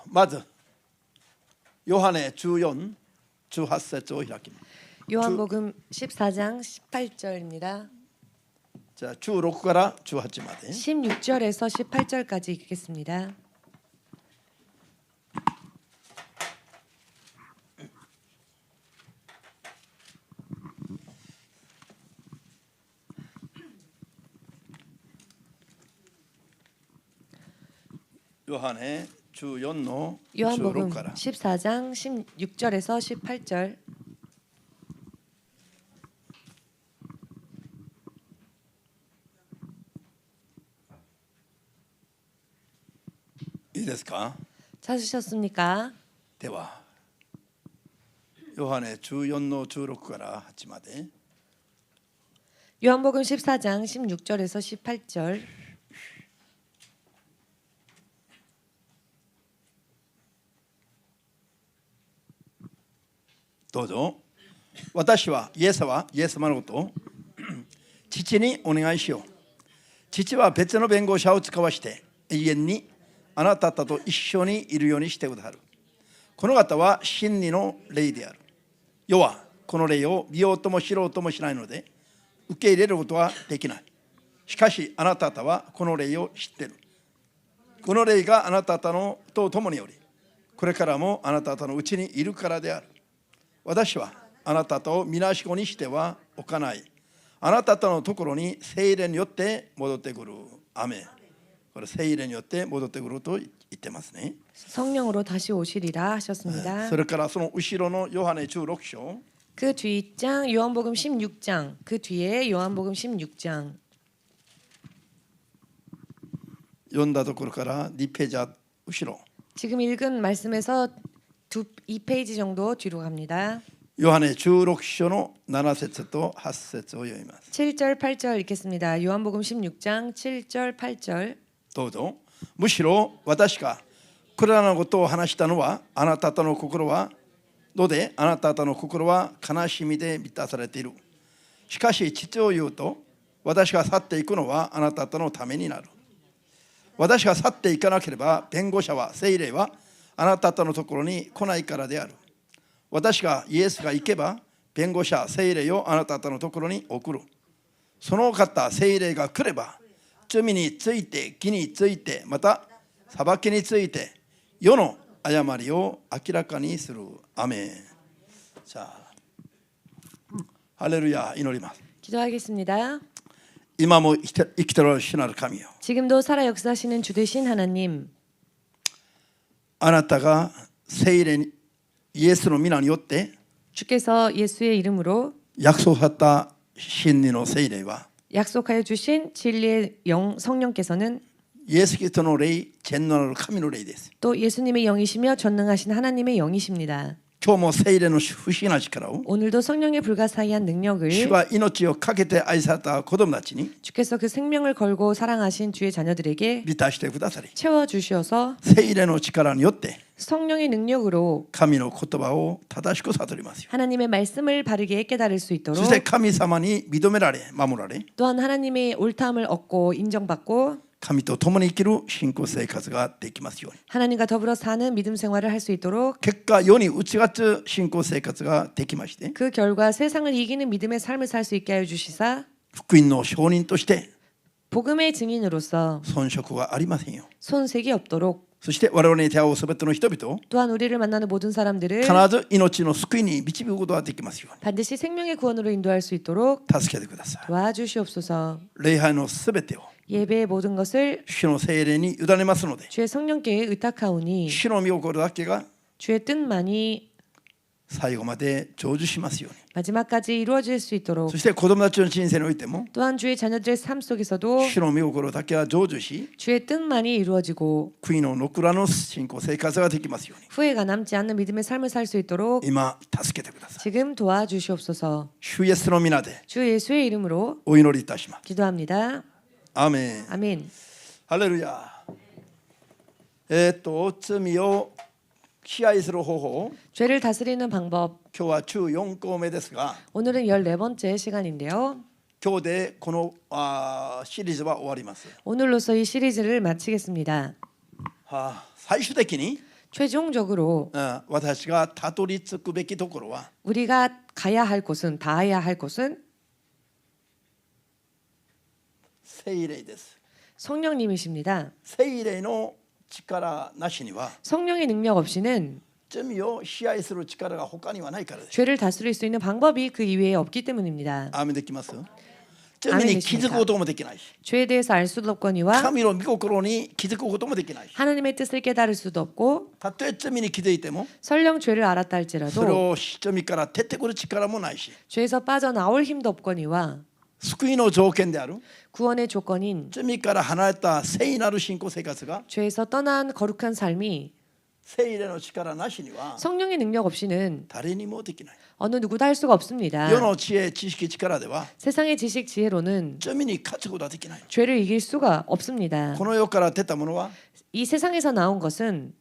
まずヨハネ14、18節を開きます。 요한복음 14장 18절입니다. 자, 16から 18まで 16절에서 18절까지 읽겠습니다. 요한의 14의 요한복음 16から 14장 16절에서 18절.いいですか? 찾으셨습니까? ではヨハネ14の16から8まで 요한복음 14장 16절에서 18절. どうぞ。私はイエス様のことを父にお願いしよう。父は別の弁護者を使わして永遠にあなた方と一緒にいるようにしてくださる。この方は真理の霊である。世はこの霊を見ようとも知ろうともしないので受け入れることはできない。しかしあなた方はこの霊を知っている。この霊があなた方のと共におり、これからもあなた方のうちにいるからである。私はあなた方をみなしごにしてはおかない。あなた方のところに聖霊によって戻ってくる。アメン。これ聖霊によって戻ってくると言ってますね。 성령으로 다시 오시리라 하셨습니다. それからその後ろのヨハネ16章 그 뒷장 요한복음 16장, 그 뒤에 요한복음 16장. 読んだところから2ページ後ろ 지금 읽은 말씀에서 2페이지 정도 뒤로 갑니다. ヨハネ16章の7節と8節を読みます。 7절 8절 읽겠습니다. 요한복음 16장 7절 8절. どうぞ。むしろ私がこれらのことを話したのはあなた方の心はのであなた方の心は悲しみで満たされている。しかし父を言うと私が去っていくのはあなた方のためになる。私が去っていかなければ弁護者は聖霊はあなた方のところに来ないからである。私がイエスが行けば弁護者聖霊をあなた方のところに送る。その方聖霊が来れば罪について義についてまた裁きについて世の誤りを明らかにする。アメン。자、ハレルヤ祈ります。 기도하겠습니다. 今も生きておられる主なる神よ。 지금도 살아 역사하시는 주 되신 하나님. あなたが聖霊イエスの皆によって 주께서 예수의 이름으로 約束された真理の聖霊は 약속하여 주신 진리의 영 성령께서는 イエス・キリストの霊、全能なる神の霊です。 또 예수님의 영이시며 전능하신 하나님의 영이십니다. 今日も聖霊の不思議な力を 오늘도 성령의 불가사의한 능력을 主が命をかけて愛された子供たちに 주께서 그 생명을 걸고 사랑하신 주의 자녀들에게 満たしてくださり 채워 주시어서 聖霊の力によって 성령의 능력으로 神の言葉を正しく悟りますよ。 하나님의 말씀을 바르게 깨달을 수 そ 있도록 して神様に認められ守られ 또한 하나님의 옳다함을 얻고 인정받고 神と共に生きる信仰生活ができますように。 하나님과 더불어 사는 믿음 생활을 할 수 있도록 結果世に打ち勝つ信仰生活ができまして 그 결과 세상을 이기는 믿음의 삶을 살 수 있게 하여 주시사 福音の証人として 복음의 증인으로서 遜色はありませんよ。 손색이 없도록 そして我々に出会うすべての人々を 또한 우리를 만나는 모든 사람들을 必ず命の救いに導くことができますよう 반드시 생명의 구원으로 인도할 수 있도록 に助けてください。 도와주시옵소서. 礼拝のすべてを 예배의 모든 것을 主の聖霊に委ねますので 주의 성령께 의탁하오니 主の御心だけが 주의 뜻만이 最後まで成就しますように。 마지막까지 이루어질 수 있도록 そして子供たちの人生においても 또한 주의 자녀들의 삶 속에서도 主の御心だけが成就し 주의 뜻만이 이루어지고 悔いの残らぬ信仰生活ができますように 후회가 남지 않는 믿음의 삶을 살 수 있도록 今助けてください。 지금 도와주시옵소서. 主イエスの皆で 주 예수의 이름으로 お祈りいたします。 기도합니다. アーメン。 아멘. ハレルヤ。罪を支配する方法、 죄를 다스리는 방법. 今日は14項目ですが、 오늘은 14번째 시간인데요. 今日でこのシリーズは終わります。 오늘로서 이 시리즈를 마치겠습니다. 最終的に 최종적으로 私がたどり着くべきところは 우리가 가야 할 곳은 닿아야 할 곳은 聖霊です。 성령님이십니다. 聖霊の力なしには 성령의 능력 없이는 罪を支配する力が他にはないからです。 죄를 다스릴 수 있는 방법이 그 이외에 없기 때문입니다. アーメンできます？罪に気づくこともできないし 죄에 대해서 알 수도 없거니와 神の御心に気づくこともできないし 하나님의 뜻을 깨달을 수도 없고 たとえ罪に気づいても 설령 죄를 알았다 それ 할지라도 を罪から出てくる力もないし 죄에서 빠져나올 힘도 없거니와 救いの条件である 구원의 조건인 罪から離れた聖なる信仰生活が 죄에서 떠난 거룩한 삶이 聖霊の力なしには 성령의 능력 없이는 誰にもできない。 어느 누구도 할 수가 없습니다. 世の知恵知識力では 세상의 지식 지혜로는 罪に勝つことはできない。 죄를 이길 수가 없습니다. この世から出たものは 이 세상에서 나온 것은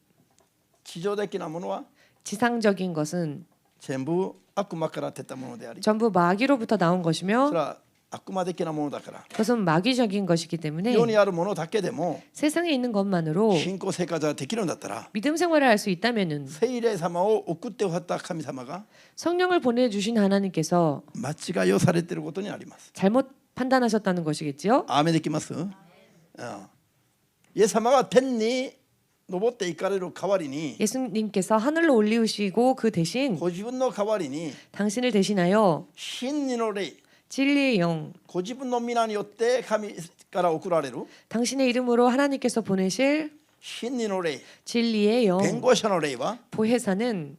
地上的なものは 지상적인 것은 全部悪魔から出たものであり、 전부 마귀로부터 나온 そ 것이며 れは悪魔的なものだから、 그것은 마귀적인 것이기 때문에 世にあるものだけでも 세상에 있는 것만으로 信仰生活ができるんだったら、 믿음 생활을 할 수 있다면은 聖霊様を送っておった神様が 성령을 보내주신 하나님께서 間違いをされていることになります。 잘못 판단하셨다는 것이겠지요. アーメンできます？イエス様が天に登って行かれる代わりに、 예수님께서 하늘로 올리우시고 그 대신 ご自分の代わりに 당신을 대신하여 真理の霊、 진리의 영, ご自分の皆によって神から送られる 당신의 이름으로 하나님께서 보내실 真理の霊、 진리의 弁 영, 護者の霊は 보혜사는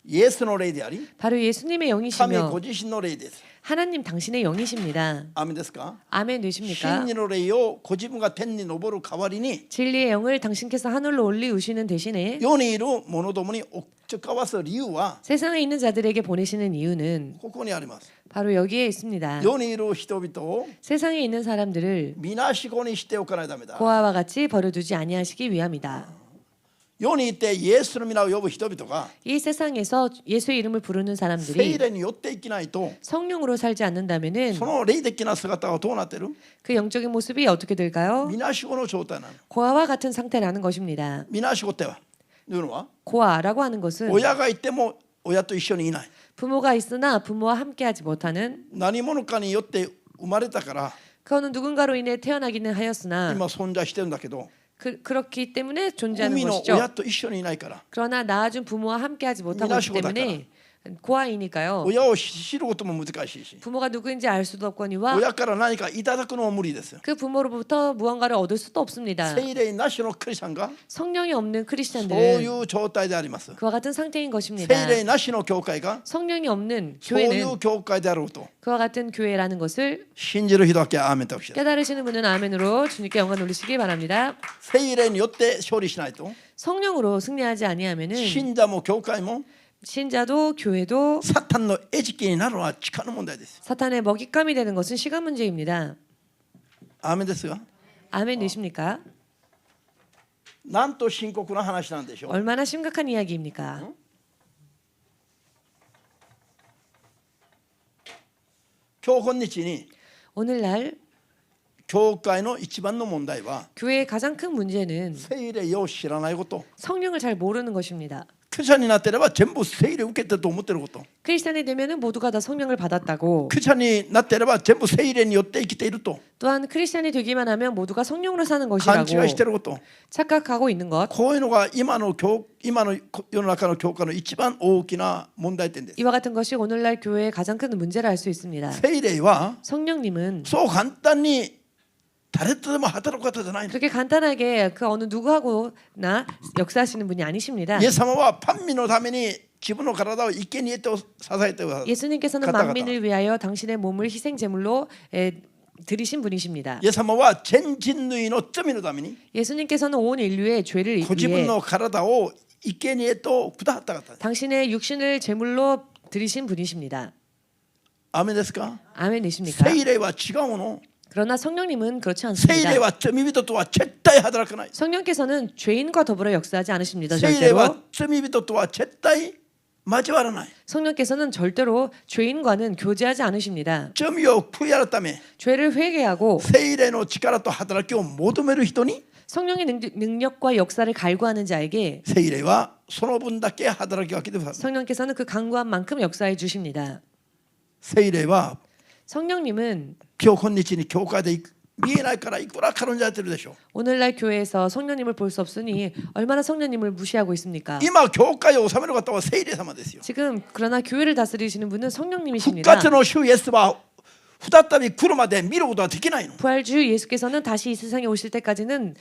イエスの霊であり、 바로 예수님의 神 영이시며 ご自身の霊です。 하나님 당신의 영이십니다. アーメンですか？ 아멘 되십니까? 真理の霊をご自分が天に昇る代わりに 진리의 영을 당신께서 하늘로 올리우시는 대신에 世にいる者どもに使わす理由は 세상에 있는 자들에게 보내시는 이유는 ここにあります。 바로 여기에 있습니다. 世にいる人々を 세상에 있는 사람들을 みなしごにしておかないためだ。 고아와 같이 버려두지 아니하시기 위함이다. 世にいてイエスの皆を呼ぶ人々が 이 세상에서 예수의 이름을 부르는 聖 사람들이 霊によって生きないと 성령으로 살지 않는다면은 その霊的な姿はどうなっている？ 그 영적인 모습이 어떻게 될까요? みなしごの状態なの。 고아와 같은 상태라는 것입니다. みなしごってはいうのは 고아라고 하는 것은 親がいても親と一緒にいない。 부모가 있으나 부모와 함께하지 못하는 何者かによって生まれたから 그거는 누군가로 인해 태어나기는 하였으나 今存在してるんだけど、 그렇기 때문에 존재하는 海の 것이죠. 親と一緒にいないから 그러나 낳아준 부모와 함께하지 못하고 있기 때문에 고아이니까요. 親を知ることも難しいし、 부모가 누구인지 알 수도 없거니와 親から何かいただくのも無理です。 그 부모로부터 무언가를 얻을 수도 없습니다. 聖霊なしのクリスチャンが 성령이 없는 そうい 크리스찬들은 う状態であります。 그와 같은 상태인 것입니다. 聖霊なしの教会が 성령이 없는 そうい 교회는 う教会であろうと 그와 같은 교회라는 것을 信じる人だけアーメンとおっしゃる。 깨달으시는 분은 아멘으로 주님께 영광 올리시기 바랍니다. 聖霊によって勝利しないと 성령으로 승리하지 아니하면은 信者も教会も 신자도 교회도 サタンの餌食になるのは時間の問題です。 사탄의 먹잇감이 되는 것은 시간 문제입니다. アーメンですが、 아멘 되십니까? なんと深刻な話なんでしょう。 얼마나 심각한 이야기입니까? 今日今日に 오늘날 教会の一番の問題は 교회의 가장 큰 문제는 聖霊を知らないこと。 성령을 잘 모르는 것입니다. クリスチャンになっていれば全部聖霊を受けてると思っていること。 크리스찬이 되면은 모두가 다 성령을 받았다고 クリスチャンになっていれば全部聖霊によって生きていると 또한 크리스찬이 되기만 하면 모두가 성령으로 사는 勘 것이라고 違いしていること。 착각하고 있는 것. こういうのが今の世の中の教会の一番大きな問題点です。 이와 같은 것이 오늘날 교회의 가장 큰 문제라 할 수 있습니다. 聖霊は 성령님은 そう簡単に誰とでも働く方じゃないの。 그렇게 간단하게 그 어느 누구하고나 역사하시는 분이 아니십니다. イエス様は万民のために自分の体を生贄と捧げてください。 예수님께서는 가다, 만민을 위하여 당신의 몸을 희생 제물로 드리신 분이십니다. イエス様は全人類の罪のために 예수님께서는 온 인류의 죄를 ご自分 위해 の体を生贄とくださった方です。 당신의 육신을 제물로 드리신 분이십니다. アーメンですか？ 아멘 되십니까? 聖霊は違うもの。 그러나 성령님은 그렇지 聖 않습니다. 霊は罪人とは絶対働かない。 성령께서는 죄인과 더불어 역사하지 않으십니다. 聖霊 절대로. は罪人とは絶対交わらない。 성령께서는 절대로 죄인과는 교제하지 않으십니다. 罪を悔い改め 죄를 회개하고 聖霊の力と働きを求める人に 성령의 능력과 역사를 갈구하는 자에게 聖霊はその分だけ働きかけてくださる。 성령께서는 그 간구한 만큼 역사해 주십니다. 聖霊は 성령님은 今日今日に教会で見えないからいくら軽んじられてるでしょう。 오늘날 교회에서 성령님을 볼 수 없으니 얼마나 성령님을 무시하고 있습니까? 今教会を治める方は聖霊様ですよ。 지금 그러나 교회를 다스리시는 분은 復 성령님이십니다. 活の主イエスは再び来るまで見ることはできないの。 부활주 예수께서는 다시 이 세상에 오실 때까지는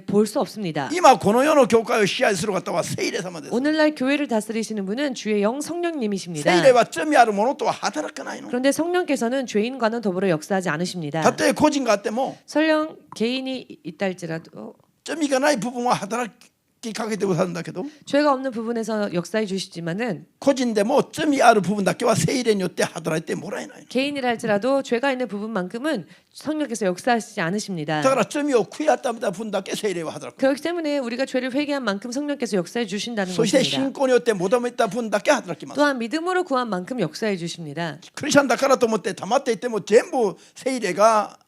볼 수 없습니다. 今この世の教会を支配する方は聖霊様です。 오늘날 교회를 다스리시는 분은 주의 영 聖 성령님이십니다. 霊は罪ある者とは働かないの。 그런데 성령께서는 죄인과는 더불어 역사하지 않으십니다. たとえ個人があっても 설령 개인이 있다 할지라도 罪がない部分は働きかけてくださるんだけど、 죄가 없는 부분에서 역사해 주시지만은 個人でも罪ある部分だけは聖霊によって働いてもらえないの。 개인이라 할지라도 죄가 있는 부분만큼은 성령께서 역사하시지 않으십니다. だから罪を悔い改めた分だけ聖霊は働く。 그렇기 때문에 우리가 죄를 회개한 만큼 성령께서 역사해 주신다는 そして 것입니다. 信仰によって求めた分だけ働きます。 또한 믿음으로 구한 만큼 역사해 주십니다. クリスチャンだからと思って溜まっていても全部聖霊が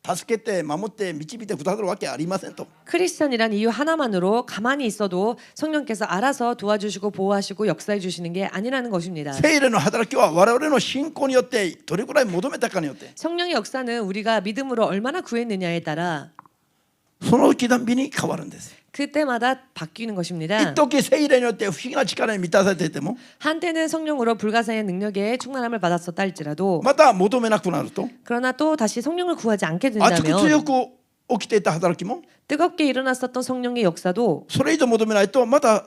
助けて守って導いてくださるわけありませんと。 크리스찬이란 이유 하나만으로 가만히 있어도 성령께서 알아서 도와주시고 보호하시고 역사해 주시는 게 아니라는 것입니다. 聖霊の働きは我々の信仰によってどれくらい求めたかによって 성령의 역사는 우리가 믿음으로 얼마나 구했느냐에 따라 その時たびに変わるんです。 그때마다 바뀌는 것입니다. 一時聖霊によって不思議な力に満たされていても 한때는 성령으로 불가사의 능력에 충만함을 받았었다 할지라도 また求めなくなると 그러나 또 다시 성령을 구하지 않게 熱く 된다면 強く起きていた働きも 뜨겁게 일어났었던 성령의 역사도 それ以上求めないとまた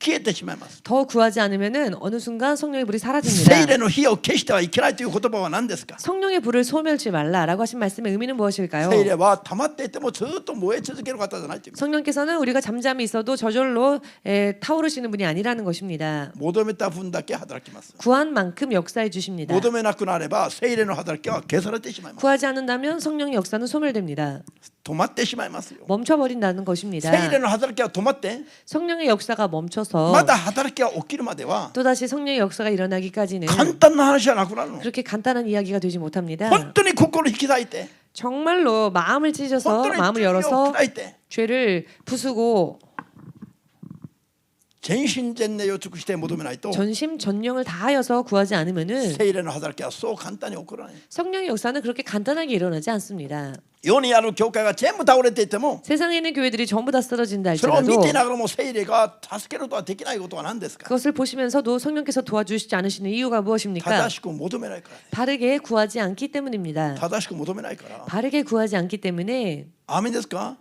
消えてしまいます。 더 구하지 않으면은 어느 순간 성령의 불이 聖 사라집니다. 霊の火を消してはいけないという言葉は何ですか。 성령의 불을 소멸치 말라라고 하신 말씀의 의미는 무엇일까요? 聖霊は溜まっていてもずっと燃え続ける方じゃないという。 성령께서는 우리가 잠잠히 있어도 저절로 타오르시는 분이 아니라는 것입니다. 求めた分だけ働きます。 구한 만큼 역사해 주십니다. 求めなくなれば聖霊の働きは消されてしまいます。 구하지 않는다면 성령의 역사는 소멸됩니다. 止まってしまいますよ。 멈춰버린다는 것입니다. 聖霊の働きは止まって 성령의 역사가 멈춰서 また働きが起きるまでは 또다시 성령의 역사가 일어나기까지는 簡単な話じゃなくなるの。 그렇게 간단한 이야기가 되지 못합니다. 本当に心引き裂いて 정말로 마음을 찢어서 本当に 마음을 罪を 열어서 砕いて 죄를 부수고 全身全霊を尽くして求めないと 전심 전령을 다하여서 구하지 않으면은 聖霊の働きはそう簡単に起こらない。 성령의 역사는 그렇게 간단하게 일어나지 않습니다. 世にある教会が全部倒れていても 세상에 있는 교회들이 전부 다 쓰러진다 それを見 할지라도 ていながらも聖霊が助けることはできないことは何ですか。 그것을 보시면서도 성령께서 도와주시지 않으시는 이유가 무엇입니까? 正しく求めないからね。 바르게 구하지 않기 때문입니다. 正しく求めないから。 바르게 구하지 않기 때문에 アーメンですか。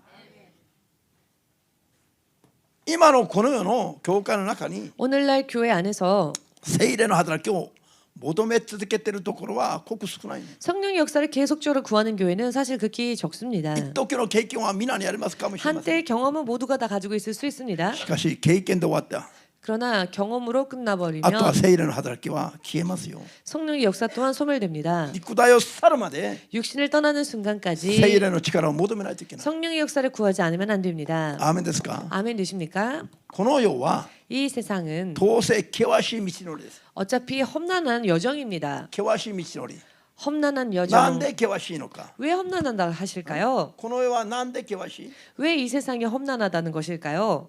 今のこの世の教会の中に 오늘날 교회 안에서 聖霊の働きを求め続けているところはごく少ないね。 성령의 역사를 계속적으로 구하는 교회는 사실 극히 적습니다. 一時の経験は皆にありますかもしれません。 한때 경험은 모두가 다 가지고 있을 수 있습니다. しかし経験で終わった。 그러나 경험으로 あとは 끝나버리면 聖霊の働きは消えますよ。 성령의 역사 또한 소멸됩니다. 肉体を去るまで 육신을 떠나는 聖 순간까지 霊の力を求めないといけない。 성령의 역사를 구하지 않으면 안 됩니다. アーメンですか。 아멘 되십니까? この世は 이 세상은 どうせ険しい道のりです。 어차피 험난한 여정입니다. 険しい道のり。 험난한 なん 여정. で険しいのか。 왜 험난하다 하실까요? この世はなんで険しい。 왜 이 세상이 험난하다는 것일까요?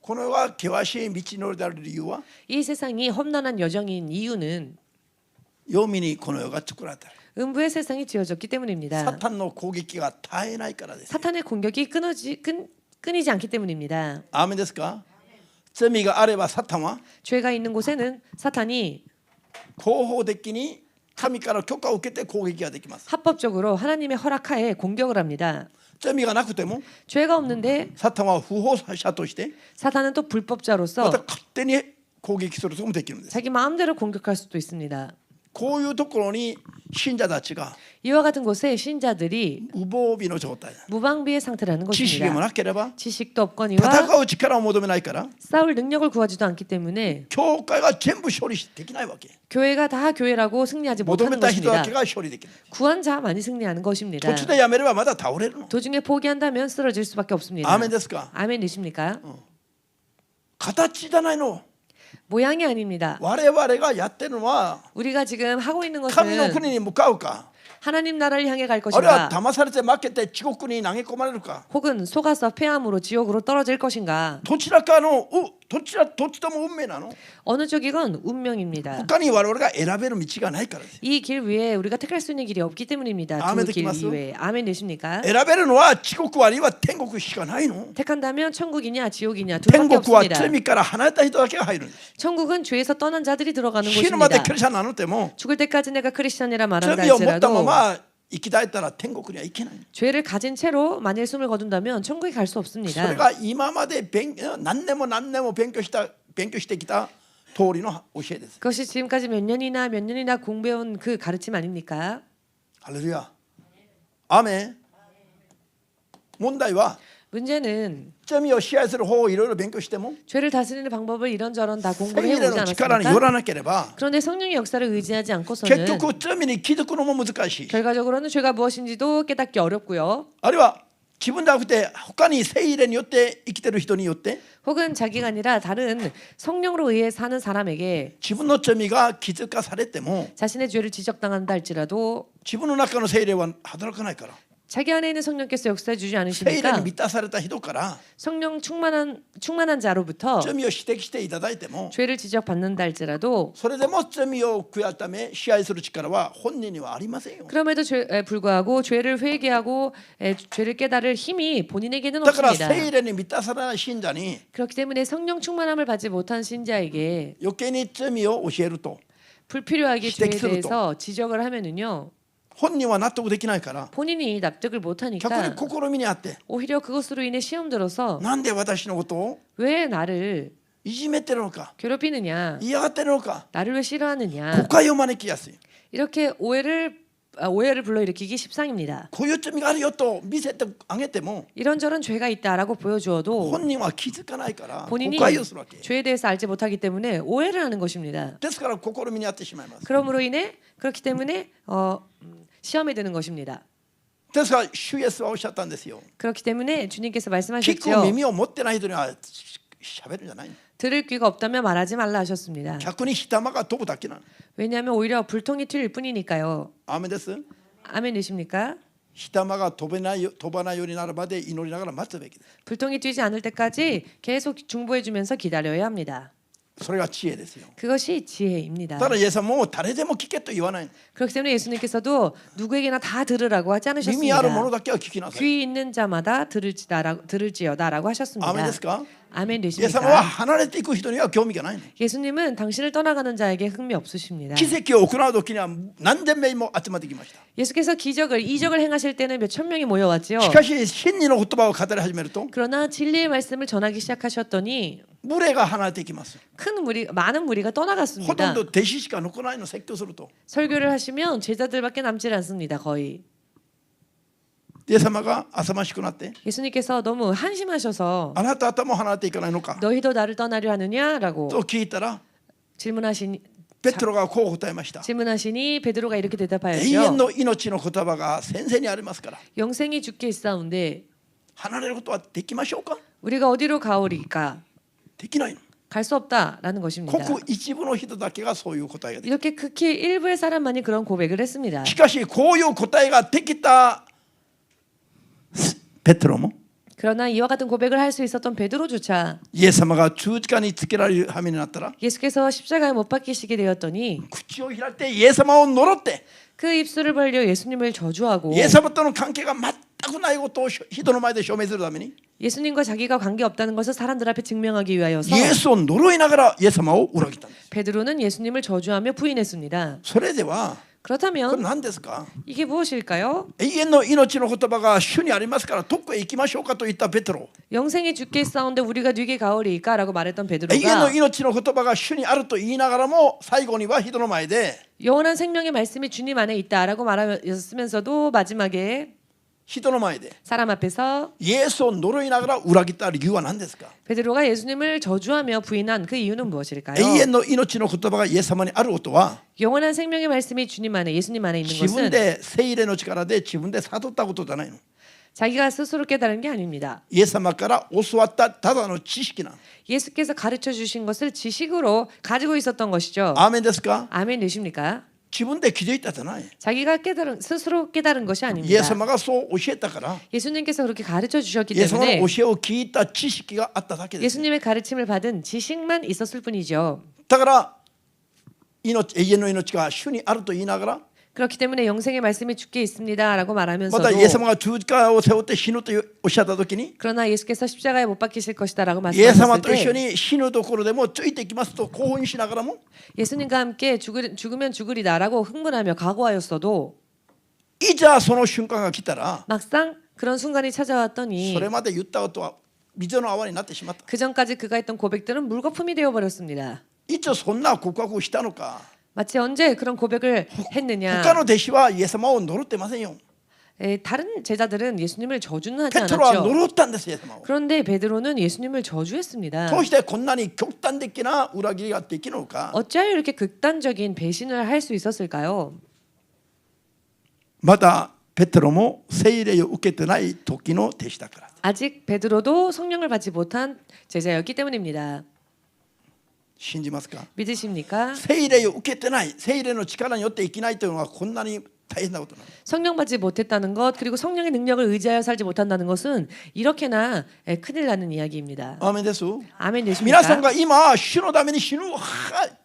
この世は険しい道のりである理由は 이 세상이 험난한 여정인 이유는 黄泉にこの世が作られた。 음부의 세상이 지어졌기 サ 때문입니다. タンの攻撃が絶えないからです。 사탄의 공격이 끊이지 않기 때문입니다. アーメンですか。罪があればサタンは 죄가 있는 곳에는 사탄이 合法的に神から許可を受けて攻撃ができます。 합법적으로 하나님의 허락하에 공격을 합니다. 罪がなくても 죄가 없는데 サタンは不法者として 사탄은 또 また 불법자로서 勝手に攻撃することもできるんです。 자기 마음대로 공격할 수도 있습니다. こういうところに信者たちが 이와 같은 곳에 신자들이 無防備の状態、 무방비의 상태라는 知識も 것입니다. なければ 지식도 없거니와 戦う力を求めないから 싸울 능력을 구하지도 않기 때문에 教会が全部勝利できないわけ。 교회가 다 교회라고 승리하지 求め 못하는 た人だ 것입니다. けが勝利できる。 구한 자만이 승리하는 것입니다. 途中でやめればまだ倒れるの。 도중에 포기한다면 쓰러질 수밖에 없습니다. アーメンですか。 아멘 되십니까? 形じゃないの。 모양이 아닙니다. 我々がやってるのは 우리가 지금 하고 있는 神の 것은 国に向かうか 하나님 나라를 향해 갈 あるいは 것인가? 騙されて負けて地獄に投げ込まれるか 혹은 속아서 패함으로 지옥으로 떨어질 것인가? どちらかのどっちとも運命なの 어느 쪽이건 운명입니다. 他に我々が選べる道がないからです 이 길 위에 우리가 택할 수 있는 길이 없기 때문입니다. 아멘 두 길 듣기마스? 이외에. 아멘 되십니까? 選べるのは地獄あるいは天国しかないの 택한다면 천국이냐 지옥이냐 天 둘밖에 国は 없습니다. 罪から離れた人だけが入るんです 천국은 죄에서 떠난 자들이 들어가는 死ぬまで 곳입니다. クリスチャンになっても 죽을 때까지 내가 크리스천이라 말한다 罪を持ったま 할지라도 ま生き絶えたら天国には行けない 죄를 가진 채로 만일 숨을 거둔다면 천국에 갈 수 それ 없습니다. が今まで何年も勉強してきた通りの教えです 그것이 지금까지 몇 년이나 공부해온 그 가르침 아닙니까? ハレルヤアーメン問題は 문제는 罪を支配する方をいろいろ勉強しても 죄를 다스리는 방법을 이런저런 다 聖 공부를 霊 해보지 の力によ 않았습니까? らなければ 그런데 성령의 역사를 의지하지 結 않고서는 局罪に気づくのも難しい 결과적으로는 죄가 무엇인지도 깨닫기 어렵고요. あるいは自分でなくて他に聖霊によって生きてる人によって 혹은 자기가 아니라 다른 성령으로 의해 사는 사람에게 自分の罪が気づかされても 자신의 죄를 지적당한다 할지라도 自分の中の聖霊は働かないから 자기 안에 있는 성령께서 역사해 주지 聖霊 않으시니까 に満たされた人から 성령 충만한 자로부터 罪を指摘していただいても 죄를 지적받는다 할지라도 それでも罪を悔やめ支配する力は本人にはありませんよ 그럼에도 불구하고 죄를 회개하고 죄를 깨달을 힘이 본인에게는 だから 없습니다. 聖霊に満たされない信者に 그렇기 때문에 성령 충만함을 받지 못한 신자에게 余計に罪を教えると 불필요하게 죄에 지적스러워. 대해서 지적을 하면은요 本人は納得できないから 본인이 납득을 逆 못하니까 に試みにあって 오히려 그것으로 인해 시험 들어서 なんで私のことを 왜 나를 いじめてるのか 괴롭히느냐, 嫌がってるのか 나를 왜 싫어하느냐, 誤解を招きやすい 이렇게 오해를 불러일으키기 십상입니다. こういう罪があるよと見せてあげても 이런저런 죄가 있다라고 보여주어도 本人は気づかないから誤 본인이 解をするわけ 죄에 대해서 알지 못하기 때문에 오해를 하는 것입니다. ですから試みにあってしまいます 그러므로 인해 그렇기 때문에 시험에 드는 것입니다. ですから主イエスはおっしゃったんですよ 그렇기 때문에 주님께서 聞く 말씀하셨죠. 耳を持ってない人には喋るんじゃない 들을 귀가 없다면 말하지 말라 하셨습니다. 逆に火玉が飛ぶだけなの 왜냐하면 오히려 불통이 튈 뿐이니까요. アーメンです 아멘 되십니까? 火玉が飛ばないようになるまで祈りながら待つべきです 불통이 튀지 않을 때까지 계속 중보해주면서 기다려야 합니다. それが知恵ですよ 그것이 지혜입니다. ただイエスはもう誰でも聞けと言わない 그렇기 때문에 예수님께서도 누구에게나 다 들으라고 하지 耳ある者 않으셨습니다. だけは聞きなさい 귀 있는 자마다 들을지어다라고 하셨습니다. アーメンですか 아멘 イエス様は 되십니까? 離れていく人には興味がないの 예수님은 당신을 떠나가는 자에게 흥미 없으십니다. 奇跡を行う時には何千名も集まってきました 예수께서 이적을 행하실 때는 몇 천 명이 모여왔지요. しかし真理の言葉を語り始めると 그러나 진리의 말씀을 전하기 시작하셨더니 群れが離れていきます 많은 무리가 ほとん 떠나갔습니다. ど弟子しか残らないの説教すると 설교를 하시면 제자들밖에 남질 않습니다. 거의. イエス様が浅ましくなって 예수님께서 너무 한심하셔서 あなた方も離れていかないのか 너희도 나를 떠나려 하느냐라고 と聞いたら 질문하시니 ペトロがこう答えました 베드로가 이렇게 永遠 대답하였죠. の命の言葉が先生にありますから 영생이 주께 있사온데 離れることはできましょうか 우리가 어디로 가오리까? できないの 갈 수 없다라는 ご 것입니다. く一部の人だけがそういう答えができる 이렇게 극히 일부의 사람만이 그런 고백을 했습니다. しかしこういう答えができたペトロも 그러나 이와 같은 고백을 할 수 있었던 베드로조차 イエス様が十字架につけられる羽目になったら 예수께서 십자가에 못 박히시게 되었더니 口を開いてイエス様を呪って 그 입술을 벌려 예수님을 저주하고 イエス様との関係が全くないことを人の前で証明するために 예수님과 자기가 관계 없다는 것을 사람들 앞에 증명하기 위하여서 イエスを呪いながらイエス様を裏切ったんです 베드로는 예수님을 저주하며 부인했습니다. それではこれ 그렇다면 何ですか 이게 무엇일까요? 永遠の命の言葉が主にありますからどこへ行きましょうかと言ったペトロ 영생이 주께 있사온데 우리가 뉘게 가오리까라고 말했던 永遠の 베드로가 命の言葉が主にあると言いながらも最後には人の前で 영원한 생명의 말씀이 주님 안에 있다라고 말하면서도 마지막에 人の前で 사람 앞에서 イエスを呪いながら裏切った理由は何ですか 베드로가 예수님을 저주하며 부인한 그 이유는 무엇일까요? 永遠の命の言葉がイエス様にあることは 영원한 생명의 말씀이 주님 안에 예수님 안에 있는 自分 것은 で聖霊の力で自分で悟ったことじゃないの 자기가 스스로 깨달은 게 아닙니다. イエス様から教わったただの知識なの 예수께서 가르쳐 주신 것을 지식으로 가지고 있었던 것이죠. アーメンですか 아멘 되십니까? 自分で気づいたじゃない。 자기가 스스로 깨달은 것이 イエ 아닙니다. ス様がそう教えたから、 예수님께서 그렇게 가르쳐 주셨기 イエス様の 때문에 教えを聞いた知識があっただけです。 예수님의 가르침을 받은 지식만 있었을 뿐이죠. だから永遠の命が主にあると言いながら、 그렇기 때문에 영생의 말씀이 주께 있습니다라고 また 말하면서도 イエス様が十字架を背負って死ぬとおっしゃった時に、 그러나 예수께서 십자가에 못 박히실 것이다라고 イエス様 말씀하셨을 と一緒 때 に死ぬところでもついていきますと興奮しながらも、 예수님과 함께 죽으면 죽으리다라고 흥분하며 각오하였어도 いざその瞬間が来たら、 막상 그런 순간이 それ 찾아왔더니 まで言ったことは水の泡になってしまった。 그 전까지 그가 했던 고백들은 물거품이 되어버렸습니다. いつそんな告白をしたのか。 마치 언제 그런 고백을 했느냐. 他の弟子はイエス様を呪ってませんよ。 다른 제자들은 예수님을 저주는 하지 ペトロは 않았죠. 呪ったんです、イエス様を。 그런데 베드로는 예수님을 저주했습니다. どうしてこんなに極端的な裏切りができるのか。 어찌하여 이렇게 극단적인 배신을 할 수 있었을까요? またペテロも聖霊を受けてない時の弟子だから。 아직 베드로도 성령을 받지 못한 제자였기 때문입니다. 信じますか。 믿으십니까? 聖霊を受けてない、聖霊の力によって生きないというのはこんなに大変なことなんです。 성령 받지 못했다는 것 그리고 성령의 능력을 의지하여 살지 못한다는 것은 이렇게나 큰일 나는 이야기입니다. アーメンです。 아멘 皆さん 되십니까? が今主のために死ぬ、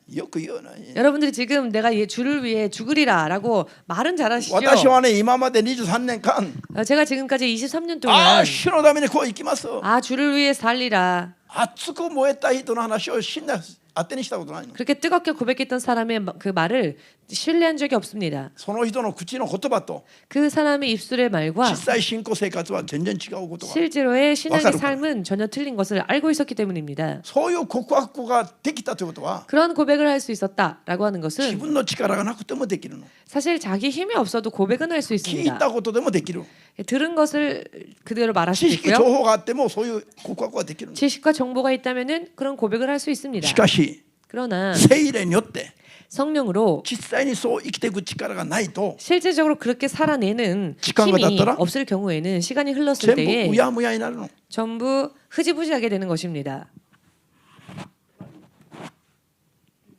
よく言うな。 여러분들이 지금 내가 주를 위해 죽으리라라고 말은 잘하시죠. 私はね、今まで23年間、 제가 지금까지 23년 あ 동안 主のためにこう生きます。 주를 위해 살리라 熱く燃えた人の話を死んだ当てにしたことないの。 그렇게 뜨겁게 고백했던 사람의 그 말을 신뢰한 적이 없습니다. その人の口の言葉と 그 사람의 입술의 말과 実際信仰生活は全然違うことが。 실제로의 신앙의 와카루카. 삶은 전혀 틀린 것을 알고 있었기 때문입니다. そういう告白ができたということは 그런 고백을 할 수 있었다라고 하는 自 것은 分の力がなくてもできるの。 사실 자기 힘이 없어도 고백은 할 수 聞い 있습니다. たことでもできる。 들은 것을 그대로 말할 수 知識情 있고요. 報があってもそういう告白はできるの。 지식과 정보가 있다면은 그런 고백을 할 수 있습니다. しかし 그러나 聖霊によって 성령으로 実際にそう生きていく力がないと 실제적으로 그렇게 살아내는 시간과 힘이 닿더라? 없을 경우에는 시간이 흘렀을 全部 때에 うやむやになるの。 전부 흐지부지하게 되는 것입니다.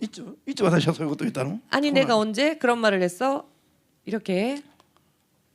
いつ私はそういうことを言ったの？ 아니 내가 언제 그런 말을 했어? 이렇게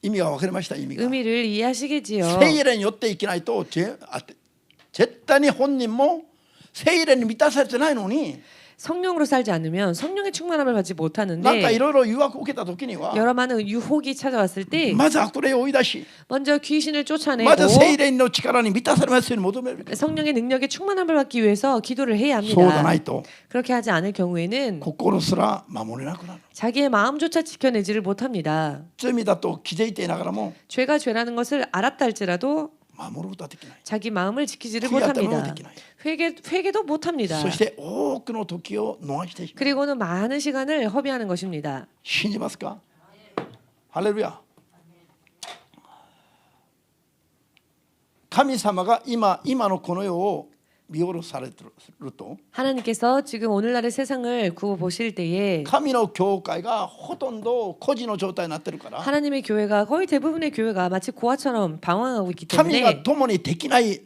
意味が分かりました。意味が 의미를 이해하시겠지요. 聖霊によって生きないと絶対に本人も聖霊に満たされてないのに、 성령으로 살지 않으면 성령의 충만함을 받지 なんか 못하는데 いろいろ誘惑を受けた時には 여러 많은 유혹이 찾아왔을 때 まず悪霊を追い出し、 먼저 귀신을 まず聖 쫓아내고 霊の力に満たされますように求めるべき。 성령의 능력에 충만함을 받기 위해서 기도를 해야 そうじゃな 합니다. いと 그렇게 하지 않을 경우에는 心すら守れなくなる。 자기의 마음조차 지켜내지를 못합니다. 罪だと気づいていながらも 죄가 죄라는 것을 알았다 할지라도 守ることはできない。 자기 마음을 지키지를悔い改めも 못합니다. できない。 회개도 못합니다. そして多くの時を逃してしまう。 그리고는 많은 시간을 허비하는 것입니다. 信じますか？ハレルヤ。神様が今のこの世を見下ろされてると、 하나님께서 지금 오늘날의 세상을 구워 보실 때에 神の教会がほとんど孤児の状態になってるから、 하나님의 교회가 거의 대부분의 교회가 마치 고아처럼 방황하고 있기 神が 때문에 共にできない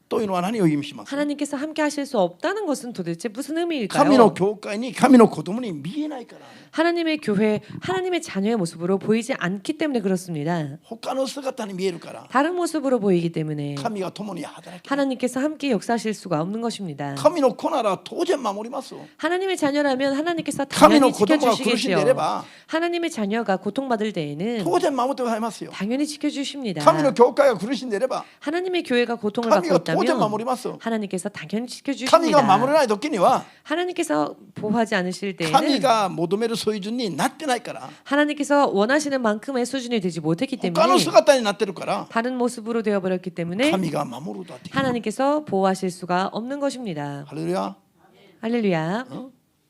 というのは何を意味しますか？ 하나님께서 함께 하실 수 없다는 것은 도대체 무슨 神の 의미일까요? 教会に神の子供に見えないから。 하나님의 교회, 하나님의 자녀의 모습으로 보이지 않기 때문에 그렇습니다. 他の姿に見えるから、 다른 모습으로 보이기 때문에 神が共に働き、 하나님께서 함께 역사하실 수가 없는 것입니다. 神の子なら当然守ります。 하나님의 자녀라면 하나님께서 神の 당연히 子供が苦しんでい 지켜주시겠죠. れば 하나님의 자녀가 고통받을 때에는 当然守ってくださいますよ。 당연히 지켜주십니다. 神の教会が苦しんでいれば 하나님의 교회가 고통을 神 받고 が当然守 있다면 ります。 하나님께서 당연히 神が守れ 지켜주십니다. ない時には 하나님께서 보호하지 않으실 神 때에는 が求める水準になってないから、 하나님께서 원하시는 만큼의 수준이 되지 못했기 他の 때문에 姿になってるから、 다른 모습으로 되어버렸기 때문에 神が守ることはできない。 하나님께서 보호하실 수가 없는 것입니다. ハレルヤ。 할렐루야.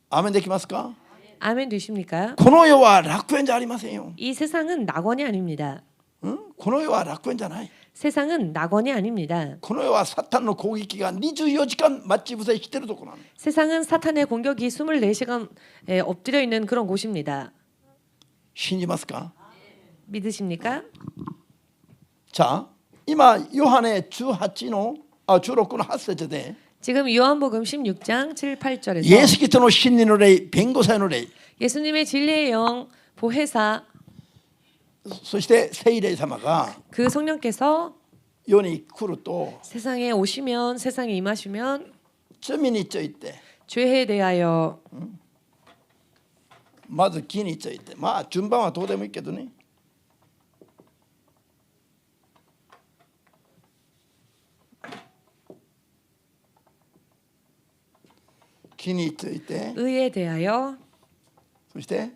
アーメンできますか？ 아멘 되십니까? この世は楽園じゃありませんよ。 이 세상은 낙원이 아닙니다. この世は楽園じゃない。 세상은 낙원이 아닙니다. この世はサタンの攻撃が24時間待ち伏せしてるところなの。 세상은 사탄의 공격이 24시간 엎드려 있는 그런 곳입니다. 信じますか？ 믿으십니까? じゃあ今ヨハネ16の8節で、 지금 요한복음 16장 7, 8절에서 イエス・キリストの真理の霊、弁護者の霊、 예수님의 진리의 영 보혜사 そして聖霊様が 그 성령께서 世に来ると 세상에 오시면 세상에 임하시면 罪について 죄에 대하여 まず義について、まあ順番はどうでもいいけどね、義について、 의에 대하여 そして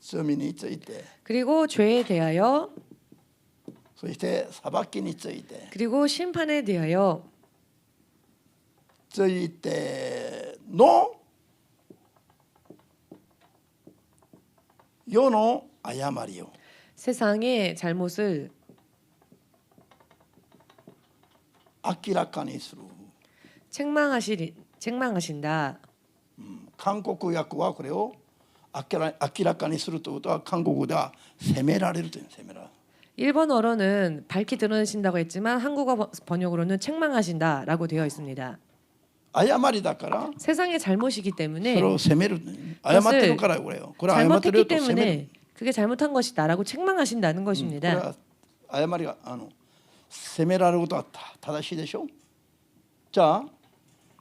罪について、 그리고 죄에 대하여 そして裁きについて、 그리고 심판에 대하여 ついての世の誤りを 세상의 잘못을 明らかにする。 책망하신다. 韓国訳はこれを明らかにするということは韓国では責められるという責められる。 일본어로는 밝히 드러내신다고 했지만 한국어 번역으로는 책망하신다라고 되어 있습니다. 誤りだから 세상의 잘못이기 そ 때문에 れを責める。誤ってるからこれを。これは誤ってる 잘못했기 と責める。 때문에 그게 잘못한 것이다라고 책망하신다는 これ 것입니다. は誤りが責められることは正しいでしょ。じゃあ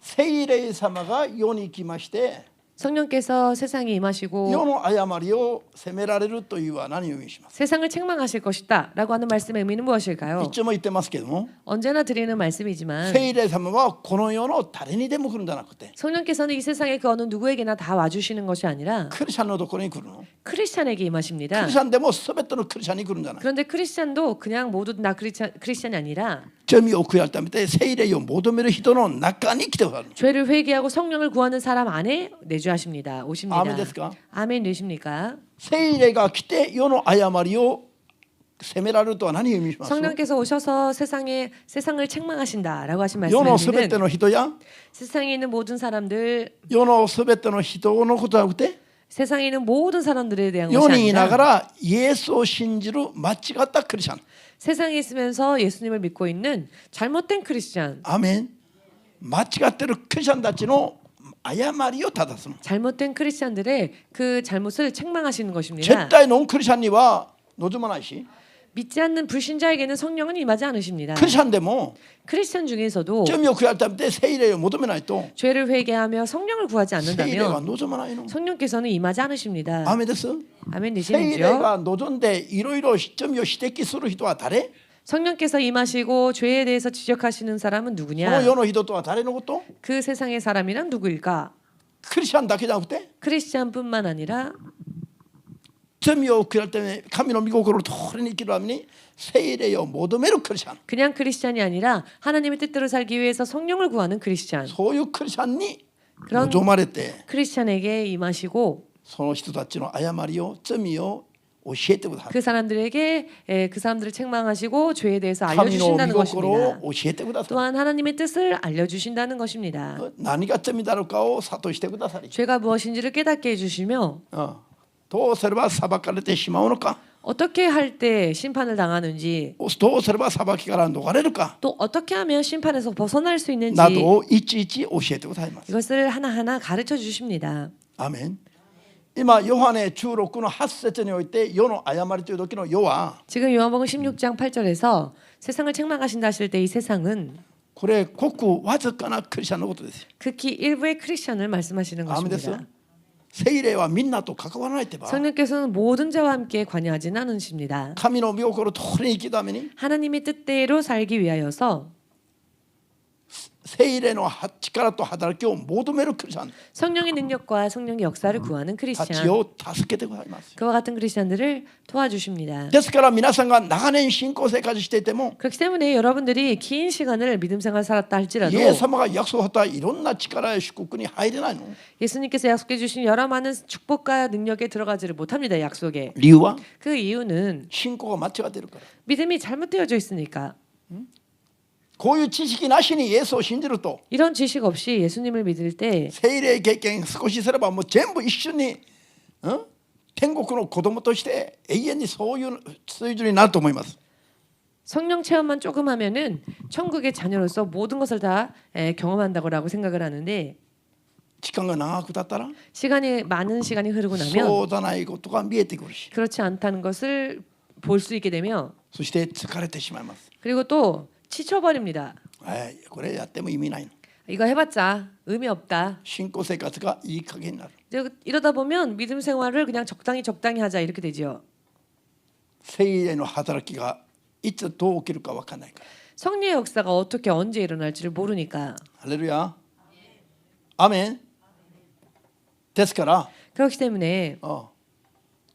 聖霊様が世に来まして 성령께서 세상에 임하시고 世の誤りを責められるというは何を意味します？ 세상을 책망하실 것이다라고 하는 말씀의 의미는 무엇일까요? いつも言ってますけども、 언제나 드리는 말씀이지만 聖霊様はこの世の誰にでも来るんじゃなくて 성령께서는 이 세상의 그 어느 누구에게나 다 와주시는 것이 아니라 クリスチャンのところに来るの。 크리스찬에게 ク 임하십니다. リスチャンでも全てのクリスチャンに来るんじゃない。 그런데 크리스찬도 그냥 모두 다 크리스찬이 아니라 罪を悔い改めて聖霊を求める人の中に来てくださる。 죄를 회개하고 성령을 구하는 사람 안에 내주하십니다. 오십니다. 아멘ですか? 아멘 되십니까? 聖霊が来て世の誤りを責められるとは何を意味します？ 성령께서 오셔서 세상을 책망하신다라고 하신 世のすべて 말씀은 の人や 세상에 있는 모든 사람들, 世のすべての人のことじゃなくて 세상에 있는 모든 사람들에 대한 世 것이 にいなが 아니라 らイエスを信じる間違ったクリスチャン。 세상에 있으면서 예수님을 믿고 있는 잘못된 크리스찬, アーメン。間違ってるクリスチャンたちの誤りを正すの。 잘못된 크리스찬들의 그 잘못을 책망하시는 것입니다. 絶対ノンクリスチャンには望まないし、 믿지 않는 불신자에게는 성령은 임하지 않으십니다. クリスチャンでも 크리스찬 중에서도 罪を悔い改めて聖霊を求めないと 죄를 회개하며 성령을 구하지 聖霊は 않는다면 望まないの。 성령께서는 임하지 않으십니다. アーメンです。 아멘 聖霊 되시는지요? が望んでいろいろ罪を指摘する人は誰？ 성령께서 임하시고 죄에 대해서 지적하시는 사람은 この 누구냐? 世の人とは誰のこと？ 그 세상의 사람이란 누구일까? クリスチャンだけじゃなくて 크리스찬뿐만 아니라 罪を悔い改め神の御心を通りに生きるために聖霊を求めるクリスチャン、 그냥 크리스찬이 아니라 하나님의 뜻대로 살기 위해서 성령을 구하는 크리스찬. そういうクリスチャンに 그런 望まれて 크리스찬에게 임하시고 その人たちの誤りを罪を教えてください。 그 사람들에게 그 사람들을 책망하시고 죄에 대해서 神の御 알려주신다는 心を 것입니다. 教えてください。 또한 하나님의 뜻을 알려주신다는 것입니다. 何が罪だろうかを諭してください。 죄가 무엇인지를 깨닫게 해주시며 どうすれば裁かれてしまうのか、 어떻게 할 때 심판을 당하는지 どうすれば裁きから逃れるか 또 어떻게 하면 심판에서 벗어날 수 있는지 などをいちいち教えてくださいます。 이것을 하나하나 가르쳐 주십니다. アーメン。今ヨハネ16の8節において世の誤りという時の世は 지금 요한복음 16장 8절에서 세상을 책망하신다 하실 때 이 세상은 これごくわずかなクリスチャンのことですよ。 극히 일부의 크리스천을 말씀하시는 アーメンです。 것입니다. 聖霊はみんなと関わらないってば 성령께서는 모든 자와 함께 관여하지는 않으십니다. 神の御心を通りに生きるために 하나님의 뜻대로 살기 위하여서 聖霊の力と働きを求めるクリスチャン 성령의 능력과 성령의 역사를 구하는 たち 크리스천, を助けてくださいます。 그와 같은 크리스천들을 도와주십니다. ですから皆さんが長年信仰生活していても 그렇기 때문에 여러분들이 긴 시간을 믿음 생활 살았다 イ 할지라도 エス様が約束したいろんな力や祝福に入れないの。 예수님께서 약속해 주신 여러 많은 축복과 능력에 들어가지를 못합니다. 약속에. 理由は 그 이유는 信仰が間違っているから。 믿음이 잘못되어져 있으니까. こういう知識なしにイエスを信じると 이런 지식 없이 예수님을 믿을 때 聖霊経験少しすればもう全部一緒に、天国の子供として永遠にそういう水準になると思います。 성령 체험만 조금 하면은 천국의 자녀로서 모든 것을 다 경험한다고라고 생각을 하는데 時間が長く経ったら 많은 시간이 흐르고 そ 나면 うだないことが見えてくるし 그렇지 않다는 것을 볼 수 있게 되며 そして疲れてしまいます 그리고 또 지쳐버립니다. これやっても意味ない 이거 해봤자 의미 없다. 信仰生活がいい加減になる 이러다 보면 믿음 생활을 그냥 적당히 하자 이렇게 되죠. 聖霊の働きがいつどう起きるか分からないから 성리의 역사가 어떻게 언제 일어날지를 모르니까 ハレルヤアメンですから 그렇기 때문에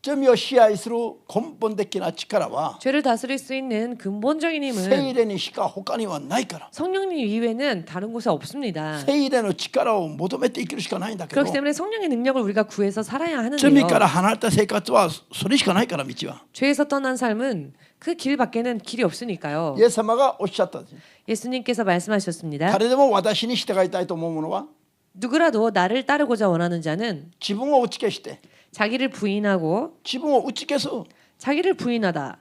罪を支配する根本的な力は 죄를 다스릴 수 있는 근본적인 聖 힘은 霊にしか他にはないから 성령님 이외에는 다른 곳에 없습니다. 聖霊の力を求めて生きるしかないんだけど 그렇기 때문에 성령의 능력을 우리가 구해서 살아야 罪 하는데요. から離れた生活はそれしかないから道は 죄에서 떠난 삶은 그 길 밖에는 길이 없으니까요. イエス様がおっしゃったんです 예수님께서 말씀하셨습니다. 誰でも私に従いたいと思う者は 누구라도 나를 따르고자 원하는 자는 自分を打ち消して 자기를 부인하고 自分を打ち消す 자기를 부인하다.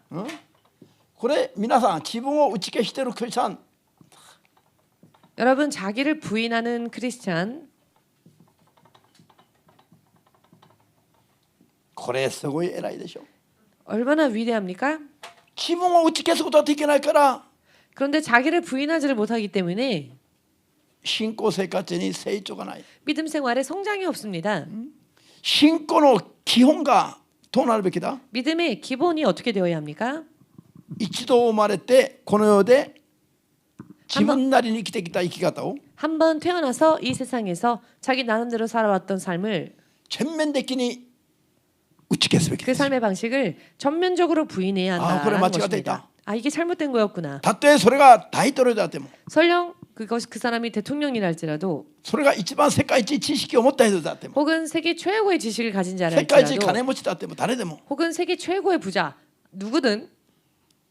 これ皆さん自分を打ち消しているクリスチャン 여러분 자기를 부인하는 크리스찬 これすごい偉いでしょ 얼마나 위대합니까? 自分を打ち消すことはできないから 그런데 자기를 부인하지를 못하기 때문에 信仰生活に成長がない 믿음 생활에 성장이 없습니다. 信仰の基本がどうなるべきだ 믿음의 기본이 어떻게 되어야 합니까? 一度生まれてこの世で自分なりに生きてきた生き方を 한 번 태어나서 이 세상에서 자기 나름대로 살아왔던 삶을 全面的に打ち消すべき 그 です 삶의 방식을 전면적으로 부인해야 아, 그래, 한다는 맞지가 것입니다. 아 이게 잘못된 거였구나. たとえそれが大統領であっても 설령 그 사람이 대통령이랄지라도 それが一番世界一知識を持った人であっても 혹은 세계 최고의 지식을 가진 世界一 자랄지라도 金持ちであっても誰でも 혹은 세계 최고의 부자 누구든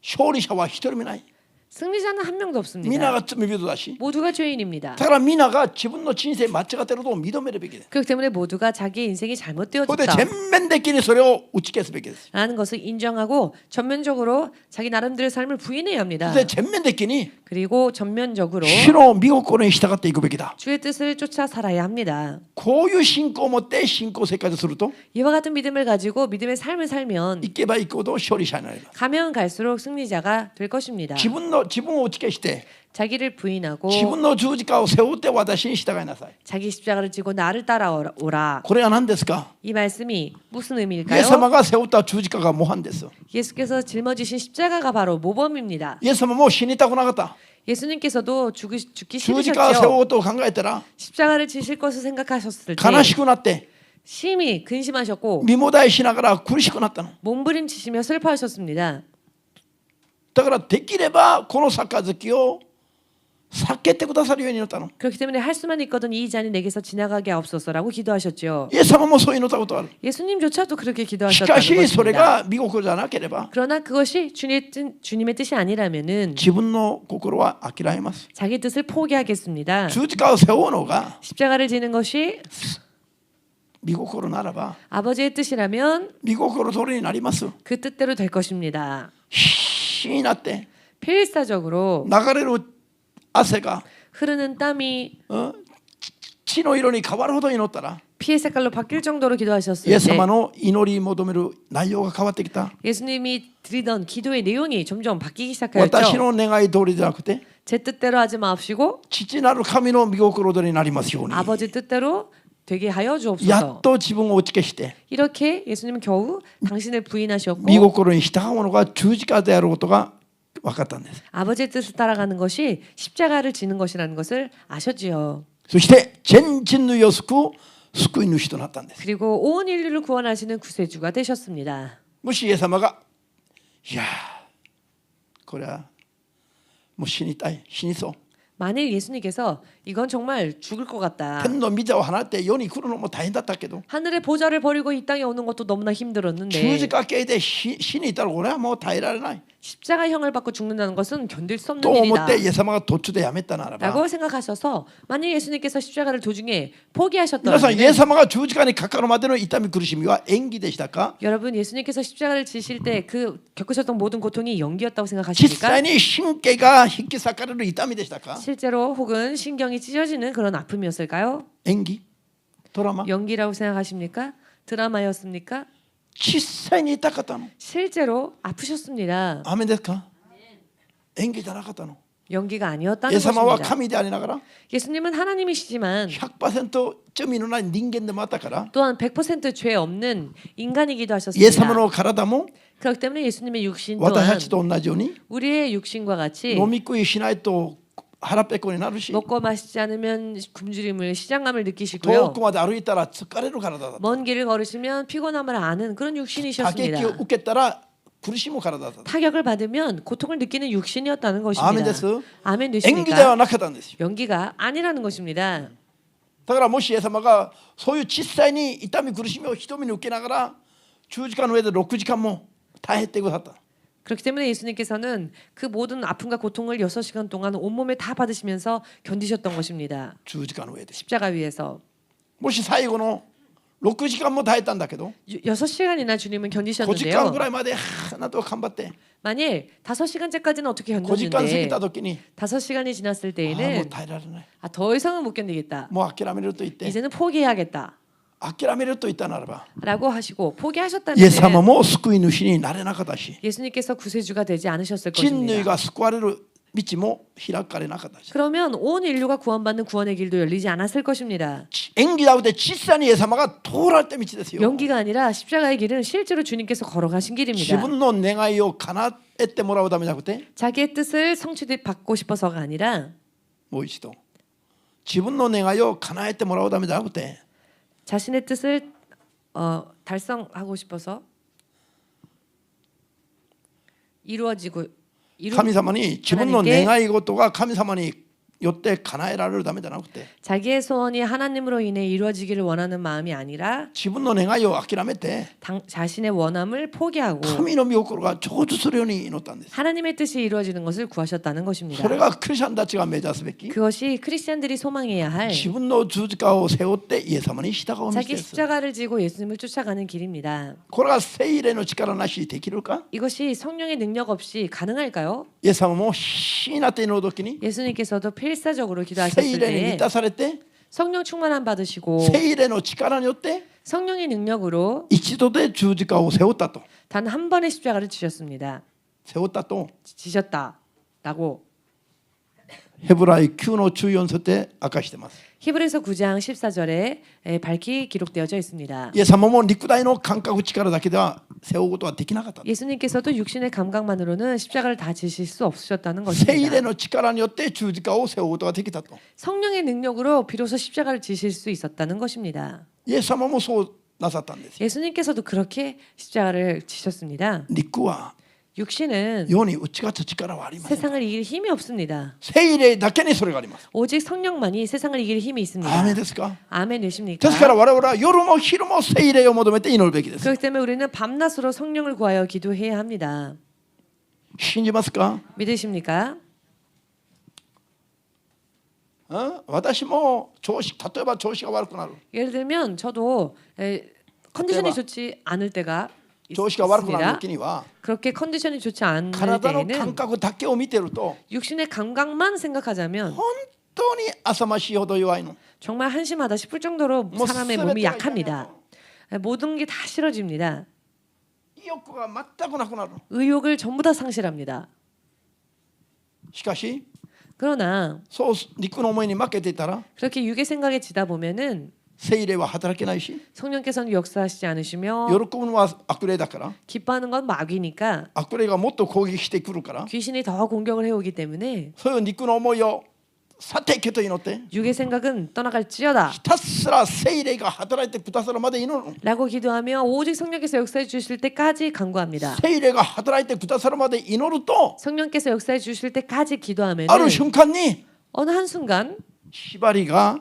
勝利者は一人もない 승리자는 한 명도 皆 없습니다. が罪人だし 모두가 죄인입니다. だから皆が自分の人生間違っていることを認めるべきです 그렇기 때문에 모두가 자기의 인생이 それで 잘못되어졌다 全面的にそれを打ち消すべきです 라는 것을 인정하고 전면적으로 자기 나름대로의 삶을 부인해야 합니다. それで全面的に 그리고 전면적으로 主の御心に従っていくべきだ 주의 뜻을 쫓아 살아야 합니다. こういう信仰を持って信仰生活すると 이와 같은 믿음을 가지고 믿음의 삶을 살면 行けば行くほど勝利者になれる 가면 갈수록 승리자가 될 것입니다. 自分を打ち消して 자기를 부인하고 自分の十字架を背負って私に従いなさい 자기 십자가를 지고 나를 따라오라. これは何ですか 이 말씀이 무슨 イエ 의미일까요? ス様が背負った十字架が模範です 예수께서 짊어지신 십자가가 바로 모범입니다. イエス様も死にたくなかった 예수님께서도 죽기 十字架を背負お 싫으셨죠. うと考えたら 십자가를 지실 것을 생각하셨을 때 悲しくなって 심히 근심하셨고 身もだえしながら苦しくなったの 몸부림치시며 슬퍼하셨습니다. だからできればこの杯を避けてくださるようになったの 그렇기 때문에 할 수만 있거든 이 잔이 내게서 지나가게 없소서라고 기도하셨죠. イエス様もそう祈ったことある 예수님조차도 그렇게 し 기도하셨다는 かしそれ 것입니다. が御心じゃなければ 그러나 그것이 주님의 뜻이 아니라면은 自分の心は諦めます 자기 뜻을 포기하겠습니다. 十字架を背負うのが 십자가를 지는 것이 御心ならば 아버지의 뜻이라면 御心通りになります 그 뜻대로 될 것입니다. 必死になって 필사적으로 流れる汗が 흐르는 땀이 血の色に変わるほど祈ったら 피의 색깔로 바뀔 정도로 イ 기도하셨을 エス 때 様の祈り求める内容が変わってきた 예수님이 드리던 기도의 내용이 점점 바뀌기 私 시작하였죠. の願い通りでなくて 제 뜻대로 하지 마옵시고 父なる神の御心通りになりますように 아버지 뜻대로 되게 하여 や 주옵소서. っと自分を打ち消して 이렇게 예수님은 겨우 당신을 부인하셨고 御心に従うものが十字架であることが分かったんです 아버지의 뜻을 따라가는 것이 십자가를 지는 것이라는 것을 아셨지요. そして全人類を救う救い主となったんです 그리고 온 인류를 구원하시는 구세주가 되셨습니다. もしイエス様がいやこれはもう死にたい死にそう 만일 예수님께서 이건 정말 죽을 것 같다. 天の御座を離れて世に来るのも大変だったけど 하늘의 보좌를 버리고 이 땅에 오는 것도 너무나 十 힘들었는데 字架系で死に至る俺はもう耐えられない 십자가형을 받고 죽는다는 것은 견딜 수 と 없는 思ってイ 일이다 エス様が途中でやめたならば 라고 생각하셔서 만약 예수님께서 십자가를 도중에 皆さんイ 포기하셨더라면 エス様が十字架にかかるまでの痛み苦しみは演技でしたか 여러분 예수님께서 십자가를 지실 때 그 겪으셨던 모든 고통이 연기였다고 実 생각하십니까? 際に神経が引き裂かれる痛みでしたか 실제로 혹은 신경이 찢어지는 그런 아픔이었을까요? 演技ドラマ 연기라고 생각하십니까? 드라마였습니까? 実際に痛かったの 실제로 아프셨습니다. アーメンですか演技じゃなかったの 연기가 イ 아니었다는 エス様は 것입니다. 神でありながら 예수님은 하나님이시지만 100%罪のない人間でもあったから 또한 100%죄 없는 인간이기도 イエス様 하셨습니다. の体も 그렇기 때문에 예수님의 육신 私 또한 たちと同じように 우리의 육신과 같이 飲み食いしないと腹ペコになるし 먹고 마시지 않으면 굶주림을 시장감을 遠 느끼시고요. くまで歩いたら疲れる体だった 먼 길을 걸으시면 피곤함을 아는 그런 打撃を 육신이셨습니다. 受けたら苦しむ体だった 타격을 받으면 고통을 느끼는 육신이었다는 アーメンで 것입니다. す 아멘 演技では 되십니까? なかったんですよ 연기가 아니라는 것입니다. だからもしイエス様がそういう小さいに痛み苦しみを人目に受けながら十字架の上で6時間も耐えてくださった 그렇기 때문에 예수님께서는 그 모든 아픔과 고통을 6시간 동안 온몸에 다 받으시면서 견디셨던 것입니다. 十字架の上で 십자가 위에서 もし最後の6時間も耐えたんだけど 6시간이나 주님은 5時間ぐ 견디셨는데요. らいまでなんとか頑張って 만일 5시간째까지는 어떻게 5時間過ぎ 견뎠는데 た時に 5시간이 지났을 もう 때에는 耐えられない 더 이상은 못 견디겠다. もう諦めると言って 이제는 포기해야겠다. 諦めると言ったならば 라고 하시고 イ 포기하셨다면 エス様も救い主になれなかったし 예수님께서 구세주가 되지 않으셨을 人類 것입니다. が救われる道も開かれなかったし 그러면 온 인류가 구원받는 구원의 길도 열리지 않았을 것입니다. 演技だって実際にイエス様が通られた道ですよ 연기가 아니라 십자가의 길은 실제로 주님께서 걸어가신 自 길입니다. 分の願いを叶えてもらうためじゃなくて 자기의 뜻을 성취받고 싶어서가 아니라 もう一度自分の願いを叶えてもらうためじゃなくて 자신의 뜻을 달성하고 싶어서 이루어지고 神様に自分の願い事が神様によって叶えられるためじゃなくて 자기의 소원이 하나님으로 인해 이루어지기를 원하는 마음이 아니라 自分の願いを諦めて 자신의 원함을 포기하고 神の御心が成就するように祈ったんです 하나님의 뜻이 이루어지는 것을 구하셨다는 それ 것입니다. がクリスチャンたちが目指すべき 그것이 크리스천들이 소망해야 할 自分の十字架を背負ってイエス様に従う道 자기 です 십자가를 지고 예수님을 쫓아가는 길입니다. これが聖霊の力なしできるか 이것이 성령의 능력 없이 가능할까요? イエス様も必死になって祈る時に 예수님께서도 필사적으로 聖 기도하셨을 霊に満 때 たされて 성령 충만함 받으시고 聖霊の力によって 성령의 능력으로 一度で十字架を背負ったと 단 한 번의 십자가를 지셨습니다. 背負ったと 지셨다라고 ヘブライ9の14節で明かしてます 히브리서 9장 14절에 밝히 기록되어져 있습니다. イエス様も肉体の感覚力だけでは背負うことはできなかった 예수님께서도 육신의 감각만으로는 십자가를 다 지실 수 없으셨다는 聖霊 것입니다. の力によって十字架を背負うことができたと 성령의 능력으로 비로소 십자가를 지실 수 있었다는 것입니다. イエス様もそうなさったんです 예수님께서도 그렇게 십자가를 지셨습니다. 肉は 육신은 世に打ち勝つ力はありません 세상을 이길 힘이 없습니다. 聖霊だけにそれがあります 오직 성령만이 세상을 이길 힘이 있습니다. アーメンですか 아멘 되십니까? ですから我々は夜も昼も聖霊を求めて祈るべきです 그렇기 때문에 우리는 밤낮으로 성령을 구하여 기도해야 합니다. 信じますか 믿으십니까? 私も例えば調子が悪くなる 예를 들면 저도 컨디션이 대박. 좋지 않을 때가 調子が悪くなる 있습니다. 時には 그렇게 컨디션이 좋지 않을 体の感 때에는 覚だけを見てると 육신의 감각만 생각하자면 本当に浅ましいほど弱いの 정말 한심하다 싶을 정도로 뭐 사람의 쓰레기가 몸이 약합니다. 모든 게 다 싫어집니다. 意欲が全くなくなる 의욕을 전부 다 상실합니다. しかし 그러나 そう肉の思いに負けていたら 그렇게 육의 생각에 지다 보면은 聖霊は働けないし 성령께서는 역사하시지 않으시며 喜ぶのは悪霊だから 기뻐하는 건 마귀니까 悪霊がもっと攻撃してくるから 귀신이 더 공격을 해오기 때문에 そういう肉の思いをさてけと祈って 육의 생각은 떠나갈지어다 ひたすら聖霊が働いてくださるまで祈るの 라고 기도하며 오직 성령께서 역사해 주실 때까지 간구합니다. 聖霊が働いてくださるまで祈ると 성령께서 역사해 주실 때까지 기도하면 ある瞬間に 어느 한순간 縛りが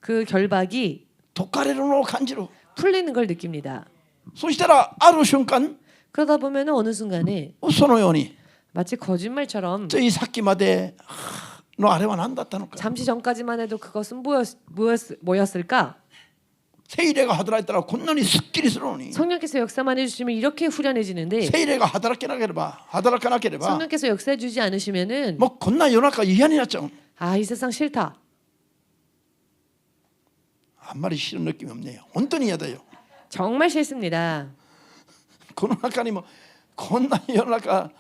그 결박이 解かれるのを感じる。 풀리는 걸 느낍니다. そしたらある瞬間 그러다 보면 어느 순간에 嘘のように 마치 거짓말처럼 ついさっきまでのあれは何だったのか。 잠시 전까지만 해도 그것은 뭐였을까? 聖霊が働いたらこんなにすっきりするのに 성령께서 역사만 해주시면 이렇게 후련해지는데 聖霊が働かなければ 성령께서 역사해주지 않으시면은 もうこんな世の中嫌になっちゃう。 아, 이 세상 싫다. あんまり知る느낌이 없네요。本当に嫌だよ。 정말 싫습니다. この中にもこんな世の中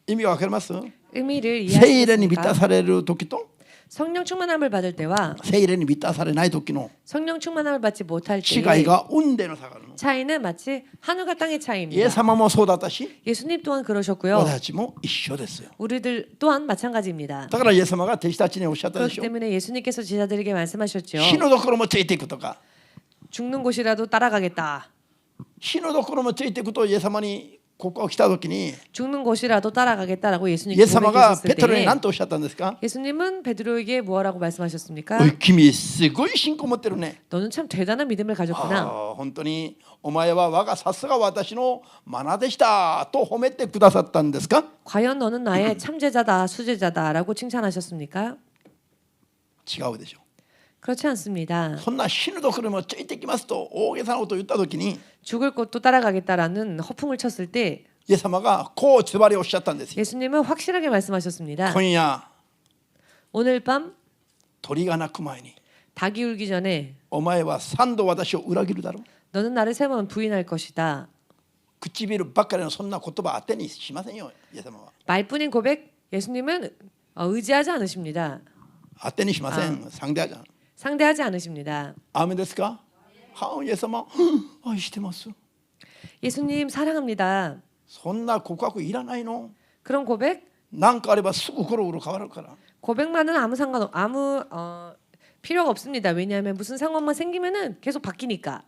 意味がわかります？ 의미를 聖霊に満た 이해하시겠습니까? される時と 성령 충만함을 받을 때와 聖霊に満たされない時の 성령 충만함을 받지 못할 違い 때의 が雲泥の差があるの。 차이는 마치 하늘과 땅의 イエス 차이입니다. 様もそうだったし 예수님 또한 그러셨고요. 私たちも一緒ですよ。 우리들 또한 마찬가지입니다. だからイエス様が弟子たちにおっしゃったで 그렇기 しょ。 때문에 예수님께서 제자들에게 말씀하셨죠. 死ぬところもついていくとか 죽는 곳이라도 따라가겠다. 死ぬところもついていくとイエス様にここ来た時に 죽는 곳이라도 따라가겠다라고 イ 예수님께 エス様が 고백했을 ペテロに 때 何とおっしゃったんですか？ 예수님은 베드로에게 뭐라고 말씀하셨습니까? おい君すごい信仰持ってるね。 너는 참 대단한 믿음을 가졌구나. 本当にお前は我がさすが私のマナでしたと褒めてくださったんですか？ 과연 너는 나의 참제자다, 수제자다라고 칭찬하셨습니까? 違うでしょ。 그렇지 않습니다. そんな死ぬところもついてきますと大げさなことを言った時に 죽을 곳도 따라가겠다라는 허풍을 쳤을 때 イエス様がこうズバリおっしゃったんですよ。 예수님은 확실하게 말씀하셨습니다. 今夜 오늘 밤 鳥が鳴く前に 닭이 울기 전에 お前は3度私を裏切るだろう。 너는 나를 3번 부인할 것이다. 唇ばっかりのそんな言葉当てにしませんよ。イエス様は 말뿐인 고백 예수님은 의지하지 않으십니다. 当てにしません。상대하지 않아. 상대하지 않으십니다. アーメンですか？はあ、イエス様、愛してます。 예수님 사랑합니다. そんな告白いらないの。 그런 고백 なんかあればすぐゴロゴロ変わるから。 고백만은 아무 필요가 없습니다. 왜냐하면 무슨 상황만 생기면은 계속 바뀌니까.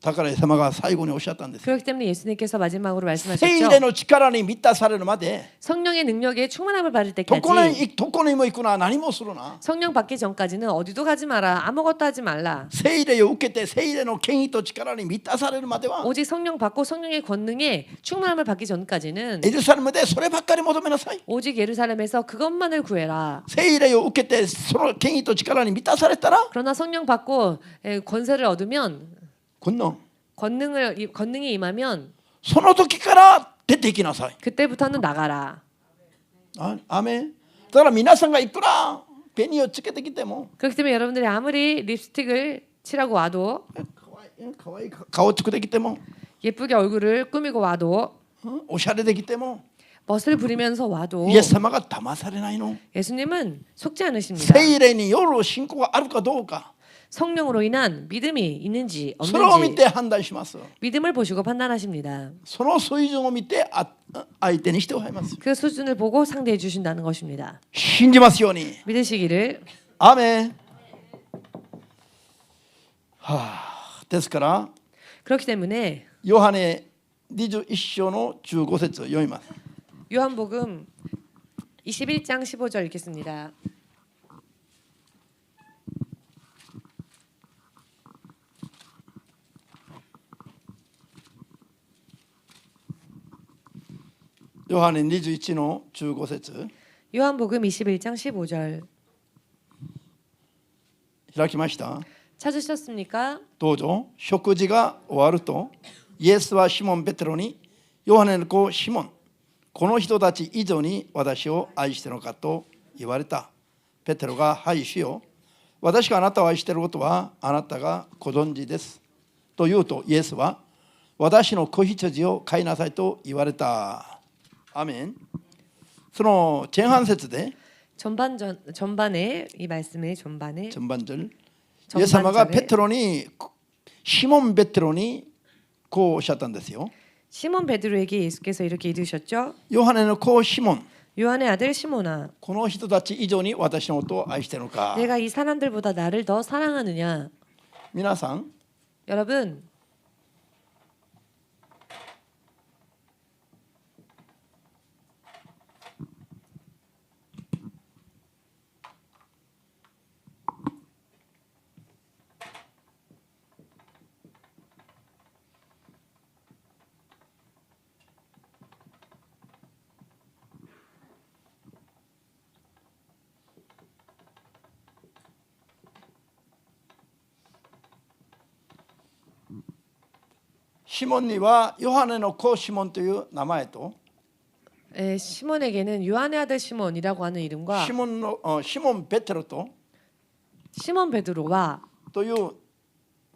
だからイエス様が最後におっしゃったんです。 그렇기 때문에 예수님께서 마지막으로 聖 말씀하셨죠. 霊の力に満たされるまで 성령의 능력에 충만함을 받을 どこ 때까지 にも行くな何もするな。 성령 받기 전까지는 어디도 가지 마라. 아무것도 하지 말라. 聖霊を受けて聖霊の権威と力に満たされるまでは 오직 성령 받고 성령의 권능에 충만함을 받기 전까지는 エルサレムでそればっかり求めなさい。 오직 예루살렘에서 그것만을 구해라. 聖霊を受けてその権威と力に満たされたら 그러나 성령 받고 권세를 얻으면 今度 권능이 임하면 その時から出て行きなさい。 그때부터는 나가라. アメン。だから皆さんがいくら紅をつけてきても 그렇기 때문에 여러분들이 아무리 립스틱을 칠하고 와도 かわいい顔つけてきても 예쁘게 얼굴을 꾸미고 와도 おしゃれできても 멋을 부리면서 와도 イエス様が騙されないの。 예수님은 속지 않으십니다. 聖霊による信仰があるかどうか 성령으로 인한 믿음이 있는지 それを見 없는지 て判断します。 믿음을 보시고 판단하십니다. その水準を見て相手にしておられます。 그 수준을 보고 상대해 주신다는 것입니다. 信じますように。 믿으시기를. アーメン。ですから 그렇기 때문에 ヨハネ21章の15節を読みます。 요한복음 21장 15절 읽겠습니다.ヨハネ21の15節 요한복음 21장 15절 開きました。 찾으셨습니까? どうぞ。食事が終わるとイエスはシモン・ペテロにヨハネの子シモン、この人たち以上に私を愛しているのかと言われた。ペテロがはい主よ、私があなたを愛していることはあなたがご存知ですと言うと、イエスは私の子羊を飼いなさいと言われた。アーメン。その前半節で 전반에 이 말씀의 전반에 전반절イエス様がペテロにシモン・ペテロにこうおっしゃったんですよ。 시몬 베드로에게 예수께서 이렇게 이르셨죠. ヨハネの子シモン、 요한의 아들 시몬아, この人たち以上に私のことを愛しているのか。 내가 이 사람들보다 나를 더 사랑하느냐. 皆さん 여러분, シモンにはヨハネの子シモンという名前と 시몬에게는 요한의 아들 시몬이라고 하는 이름과 シモンペテロと 시몬 베드로와 という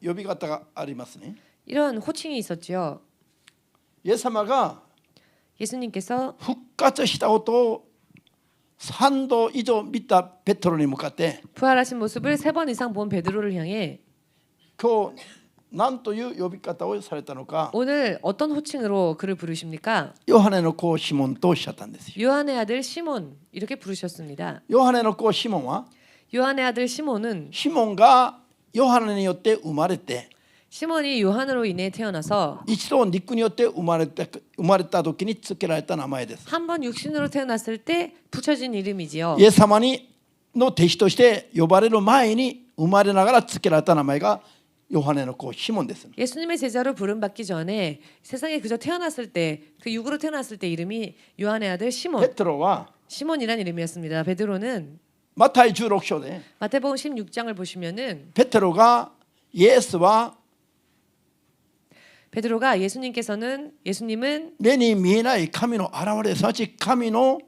呼び方がありますね。 이런 호칭이 있었지요. イエス様が 예수님께서 復活したことを3度以上見たペテロに向かって 부활하신 모습을 3번 이상 본 베드로를 향해 今日何という呼び方をされたのか 오늘 어떤 호칭으로 그를 부르십니까? ヨハネの子シモンとおっしゃったんですよ。 요한의 아들 시몬 이렇게 부르셨습니다. ヨハネの子シモンは 요한의 아들 시몬은 シモンがヨハネによって生まれて 시몬이 요한으로 인해 태어나서 一度肉によって生まれた時に付けられた名前です。 한 번 육신으로 태어났을 때 붙여진 이름이지요. イエス様の弟子として呼ばれる前に生まれながら付けられた名前がヨハネの子シモンです。 예수님의 제자로 부름받기 전에 세상에 그저 태어났을 때 그 육으로 태어났을 때 이름이 요한의 아들 ペ 시몬 テロは 시몬이란 이름이었습니다. 베드로는 マタイ16章で 마태복음 16장을 보시면은 ペテロがイエスは 베드로가 예수님은 目に見えない神の現れすなわち神の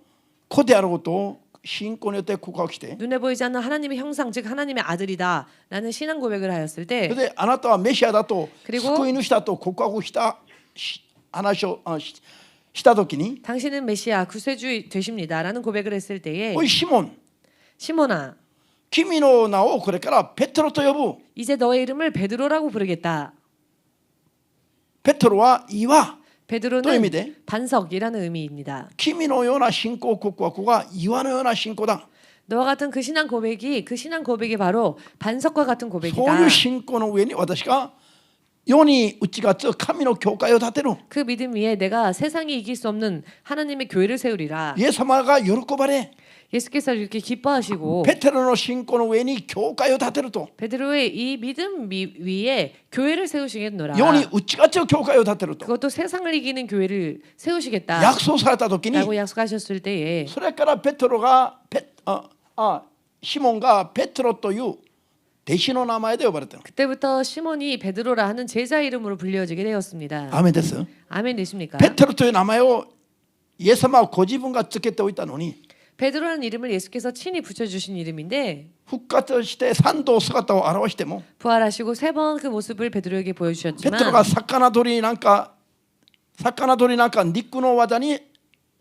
子であることを信仰によって告白して 눈에 보이지 않는 하나님의 형상 즉 하나님의 아들이다 라는 신앙 고백을 하였을 때 それであなたはメシアだと 그리고 救い主だと告白した話をした時に 당신은 메시아 구세주 되십니다 라는 고백을 했을 때에 おいシモン 시몬아 君の名をこれからペテロと呼ぶ 이제 너의 이름을 베드로라고 부르겠다. ペテロは岩 베드로는 という意味で 반석이라는 의미입니다. 君のような信仰告白が岩のような信仰だ 너와 같은 그 신앙 고백이 바로 반석과 같은 そうい 고백이다. う信仰の上に私が世に打ち勝つ神の教会を建てる 그 믿음 위에 내가 세상이 이길 수 없는 하나님의 교회를 세우리라. イエス様が喜ばれ 예수께서 이렇게 기뻐하시고 ペテロの信仰の上に教会を建てると 베드로의 이 믿음 위에 교회를 세우시겠노라. 世に打ち勝つ教会を建てると 그것도 세상을 이기는 교회를 세우시겠다. 約束された時に 라고 약속하셨을 때에 それからペテロがシモンがペテロという弟子の名前で呼ばれたの 그때부터 시몬이 베드로라 하는 제자 이름으로 불려지게 되었습니다. アーメンです 아멘 되십니까? ペテロという名前をイエス様はご自分がつけておいたのに 베드로라는 이름을 예수께서 친히 붙여주신 이름인데 復活して3度姿を現しても 부활하시고 3번 그 모습을 베드로에게 ペテロ 보여주셨지만 が魚取りなんか肉の技に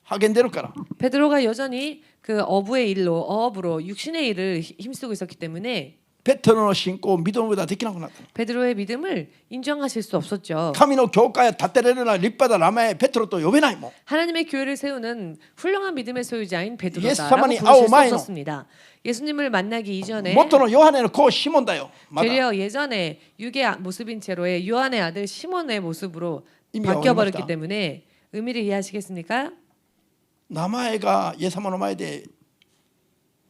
励んでるから 베드로가 여전히 그 어업으로 육신의 일을 힘쓰고 있었기 때문에 ペテロの信仰を認めることができなくなったの 베드로의 믿음을 인정하실 수 없었죠. 神の教会を建てられるような立派な名前ペテロと呼べないもん 하나님의 교회를 세우는 훌륭한 믿음의 소유자인 베드로다라고 예수님이 부르실 수 아오마이노. 없었습니다. 예수님을 만나기 이전에 元のヨハネの子シモンだよまだ 되려 예전에 육의 모습인 채로의 요한의 아들 시몬의 모습으로 이미 바뀌어버렸기 어울렸다. 때문에 의미를 이해하시겠습니까? 名前がイエス様の前で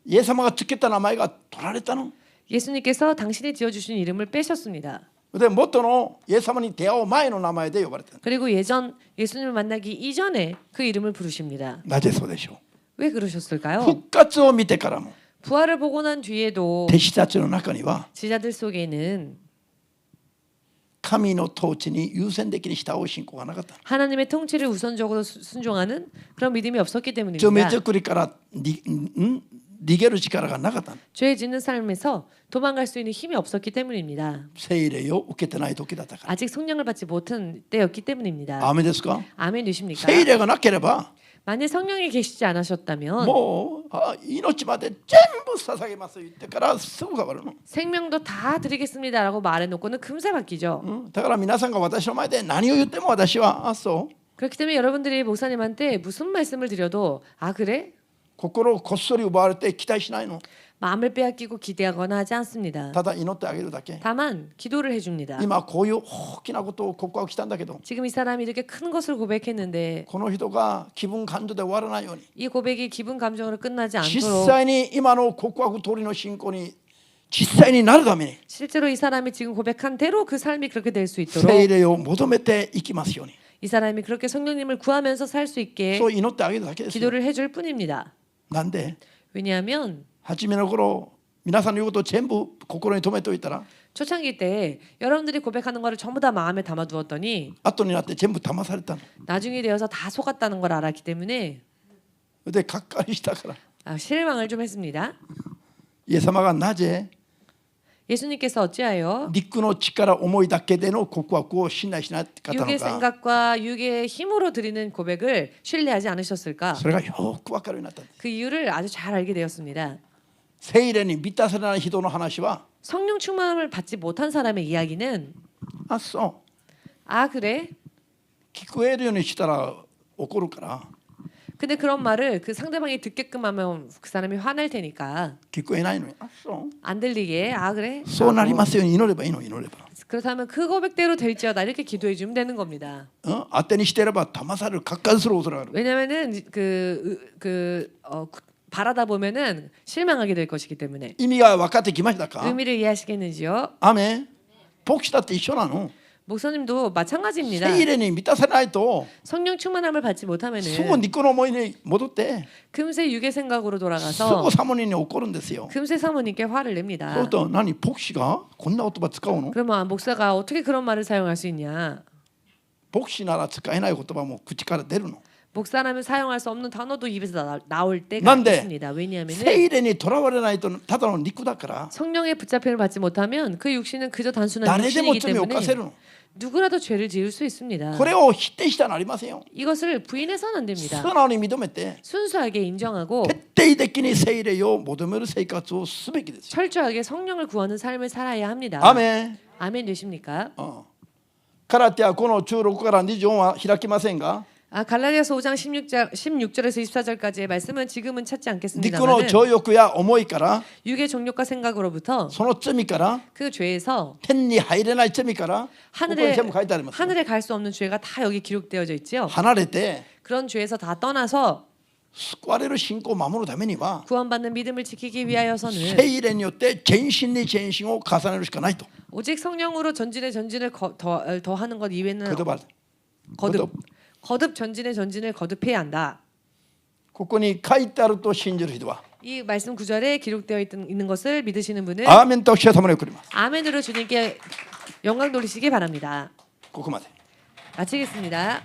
イエス様がつけた名前が取られたの 예수님께서 당신이 지어주신 이름을 빼셨습니다. で元のイエス様に出会う前の名前で呼ばれてる 그리고 예수님을 만나기 이전에 그 이름을 부르십니다. なぜそうでしょ 왜 う 그러셨을까요? 復活を見てからも 부활을 보고 난 뒤에도 弟子たちの中には 지자들 속에는 神の統治に優先的に従う信仰がなかった 하나님의 통치를 우선적으로 순종하는 그런 믿음이 없었기 罪 때문입니다. 作りから逃げる力がなかった 죄 짓는 삶에서 도망갈 수 있는 힘이 없었기 때문입니다. 聖霊を受けてない時だったから 아직 성령을 받지 못한 때였기 때문입니다. アーメンですか 아멘 되십니까? 聖霊がなければ 만일 성령이 계시지 않으셨다면 もう命まで全部捧げます言ってからすぐ変わるの 생명도 다 드리겠습니다라고 말해놓고는 금세 바뀌죠. だから皆さんが私の前で何を言っても私はそう 그렇기 때문에 여러분들이 목사님한테 무슨 말씀을 드려도 아 그래? 心をこっそり奪われて期待しないの 마음을 빼앗기고 기대하거나 하지 않습니다. ただ祈ってあげるだけ 다만 기도를 해줍니다. 今こういう大きなことを告白したんだけど 지금 이 사람이 이렇게 큰 것을 고백했는데 この人が気分感情で終わらないように 이 고백이 기분 감정으로 끝나지 実 않도록 際に今の告白通りの信仰に実際になるために 실제로 이 사람이 지금 고백한 대로 그 삶이 그렇게 될 수 있도록 聖霊を求めていきますように 이 사람이 그렇게 성령님을 구하면서 살 수 있게 そう祈ってあげるだけですよ 기도를 해줄 뿐입니다. なんで 왜냐하면 初めの頃皆さんの言うことを全部心に留めておいたら 초창기 때 여러분들이 고백하는 거를 전부 다 마음에 담아두었더니 後になって全部騙されたの 나중이 되어서 다 속았다는 걸 알았기 때문에 でがっかりしたから 실망을 좀 했습니다. イエス様がなぜ 예수님께서 어찌하여 肉の力思いだけでの告白を信頼しなかったの 육의 か 생각과 육의 힘으로 드리는 고백을 신뢰하지 않으셨을까? それがよく分かるようになったんです 그 이유를 아주 잘 알게 되었습니다. 聖霊に満たされない人の話は 성령 충만함을 받지 못한 사람의 이야기는 あそう 아 그래? 聞こえるようにしたら怒るから 근데 그런 말을 그 상대방이 듣게끔 하면 그 사람이 화날 테니까 聞こえないのにあそう 안 들리게 아 그래? そうなりますように祈ればいいの祈れば 그렇다면 그 고백대로 될지어다 이렇게 기도해 주면 되는 겁니다. 当てにしてれば騙される각각する恐れがある 왜냐면은 바라다 보면은 실망하게 될 것이기 때문에 意味が分かってきましたか 의미를 이해하시겠는지요? アメン牧師だって一緒なの 목사님도 마찬가지입니다. 聖霊に満たさないと 성령 충만함을 받지 すぐ 못하면은 肉の思いに戻って 금세 육의 생각으로 す 돌아가서 ぐサモニに怒るんですよ 금세 사모님께 화를 そう 냅니다. すると何牧師がこんな言葉使うの 그러면 목사가 어떻게 그런 말을 사용할 수 있냐? 牧師なら使えない言葉も口から出るの 목사라면 사용할 수 없는 단어도 입에서 나올 때가 난데 있습니다. 왜냐하면 聖霊にとらわれないとただの肉だから 성령의 붙잡힘을 받지 못하면 그 육신은 그저 단순한 誰でも 육신이기 罪を犯せる 때문에 の 누구라도 죄를 지을 수 있습니다. これを否定したらなりませんよ 이것을 부인해서는 안 됩니다. 素直に認めて 순수하게 인정하고 徹底的に聖霊を求める生活をすべきですよ 철저하게 성령을 구하는 삶을 살아야 합니다. アメン 아멘 되십니까? カラティア5の16から24は開きませんが 갈라디아서 5장 16절에서 24절까지의 말씀은 지금은 찾지 肉の 않겠습니다만 情欲や思いから 육의 정욕과 생각으로부터 その罪から 그 죄에서 天に入れない罪からここに 하늘에 全部書いてありますよ 하늘에 갈 수 없는 죄가 다 여기 기록되어져 있지요. 離れて 그런 죄에서 다 떠나서 救われる信仰を守るためには 구원받는 믿음을 지키기 위하여서는 聖霊によって前進に前進を重ねるしかないと 오직 성령으로 전진에 전진을 더하는 것 이외에는 言葉 거듭 전진에 전진을 거듭해야 한다. ここに書いてあると信じる人は 이 말씀 구절에 기록되어 있는 것을 믿으시는 분은 アーメンと主は様に送ります 아멘으로 주님께 영광 돌리시기 바랍니다. ここまで 마치겠습니다.